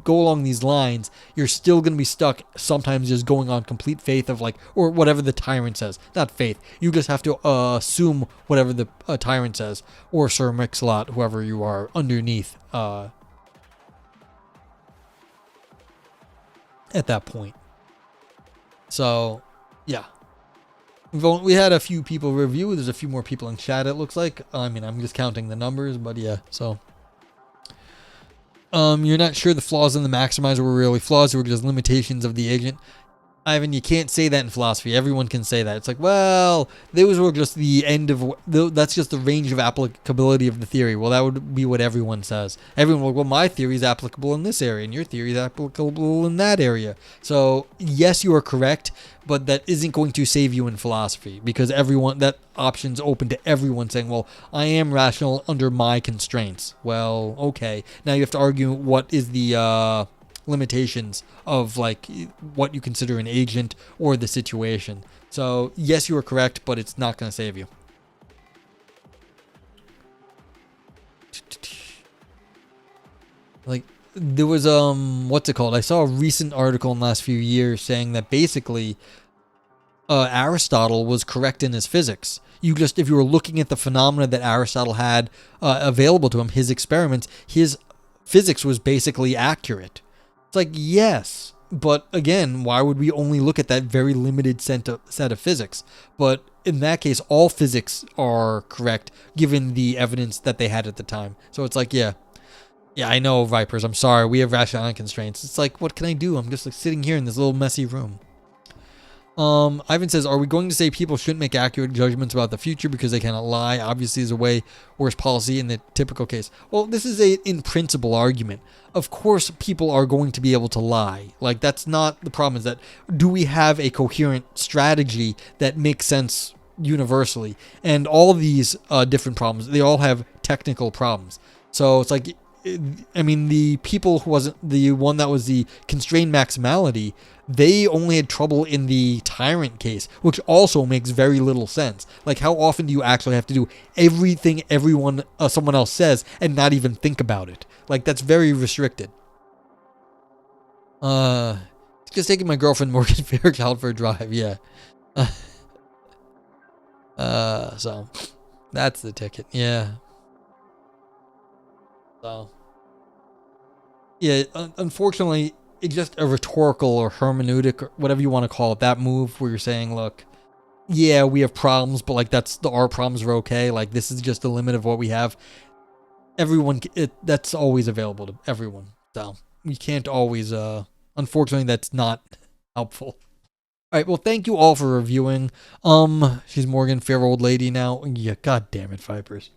go along these lines, you're still going to be stuck sometimes just going on complete faith of or whatever the tyrant says. Not faith. You just have to assume whatever the tyrant says, or Sir Mix-a-Lot, whoever you are underneath at that point. So, yeah. We had a few people review. There's a few more people in chat, it looks like. I mean, I'm just counting the numbers, but yeah, so... You're not sure the flaws in the maximizer were really flaws, they were just limitations of the agent. Ivan, you can't say that in philosophy. Everyone can say that. It's like, well, those were just the end of... That's just the range of applicability of the theory. Well, that would be what everyone says. Everyone will, well, my theory is applicable in this area, and your theory is applicable in that area. So, yes, you are correct, but that isn't going to save you in philosophy, because that option's open to everyone saying, well, I am rational under my constraints. Well, okay. Now you have to argue what is the... limitations of what you consider an agent or the situation. So yes, you are correct, but it's not going to save you. there was what's it called? I saw a recent article in the last few years saying that basically Aristotle was correct in his physics. If you were looking at the phenomena that Aristotle had available to him, his experiments, his physics was basically accurate. It's like, yes, but again, why would we only look at that very limited set of physics? But in that case, all physics are correct given the evidence that they had at the time. So it's like, yeah, I know, Vipers. I'm sorry. We have rationality constraints. It's like, what can I do? I'm just like sitting here in this little messy room. Ivan says, are we going to say people shouldn't make accurate judgments about the future because they cannot lie? Obviously, is a way worse policy in the typical case. Well, this is a in principle argument. Of course, people are going to be able to lie. Like, that's not the problem. Is that, do we have a coherent strategy that makes sense universally? And all of these different problems, they all have technical problems. So it's like, I mean, the people who wasn't the one that was the constrained maximality, they only had trouble in the Tyrant case, which also makes very little sense. Like, how often do you actually have to do everything someone else says and not even think about it? Like, that's very restricted. Just taking my girlfriend Morgan Fairchild for a drive, yeah. So that's the ticket, yeah. So, yeah, unfortunately, it's just a rhetorical or hermeneutic or whatever you want to call it, that move where you're saying, look, yeah, we have problems, but like our problems are okay. Like, this is just the limit of what we have. That's always available to everyone. So you can't always, unfortunately, that's not helpful. All right, well, thank you all for reviewing. She's Morgan, fair old lady now. Yeah, god damn it, Vipers.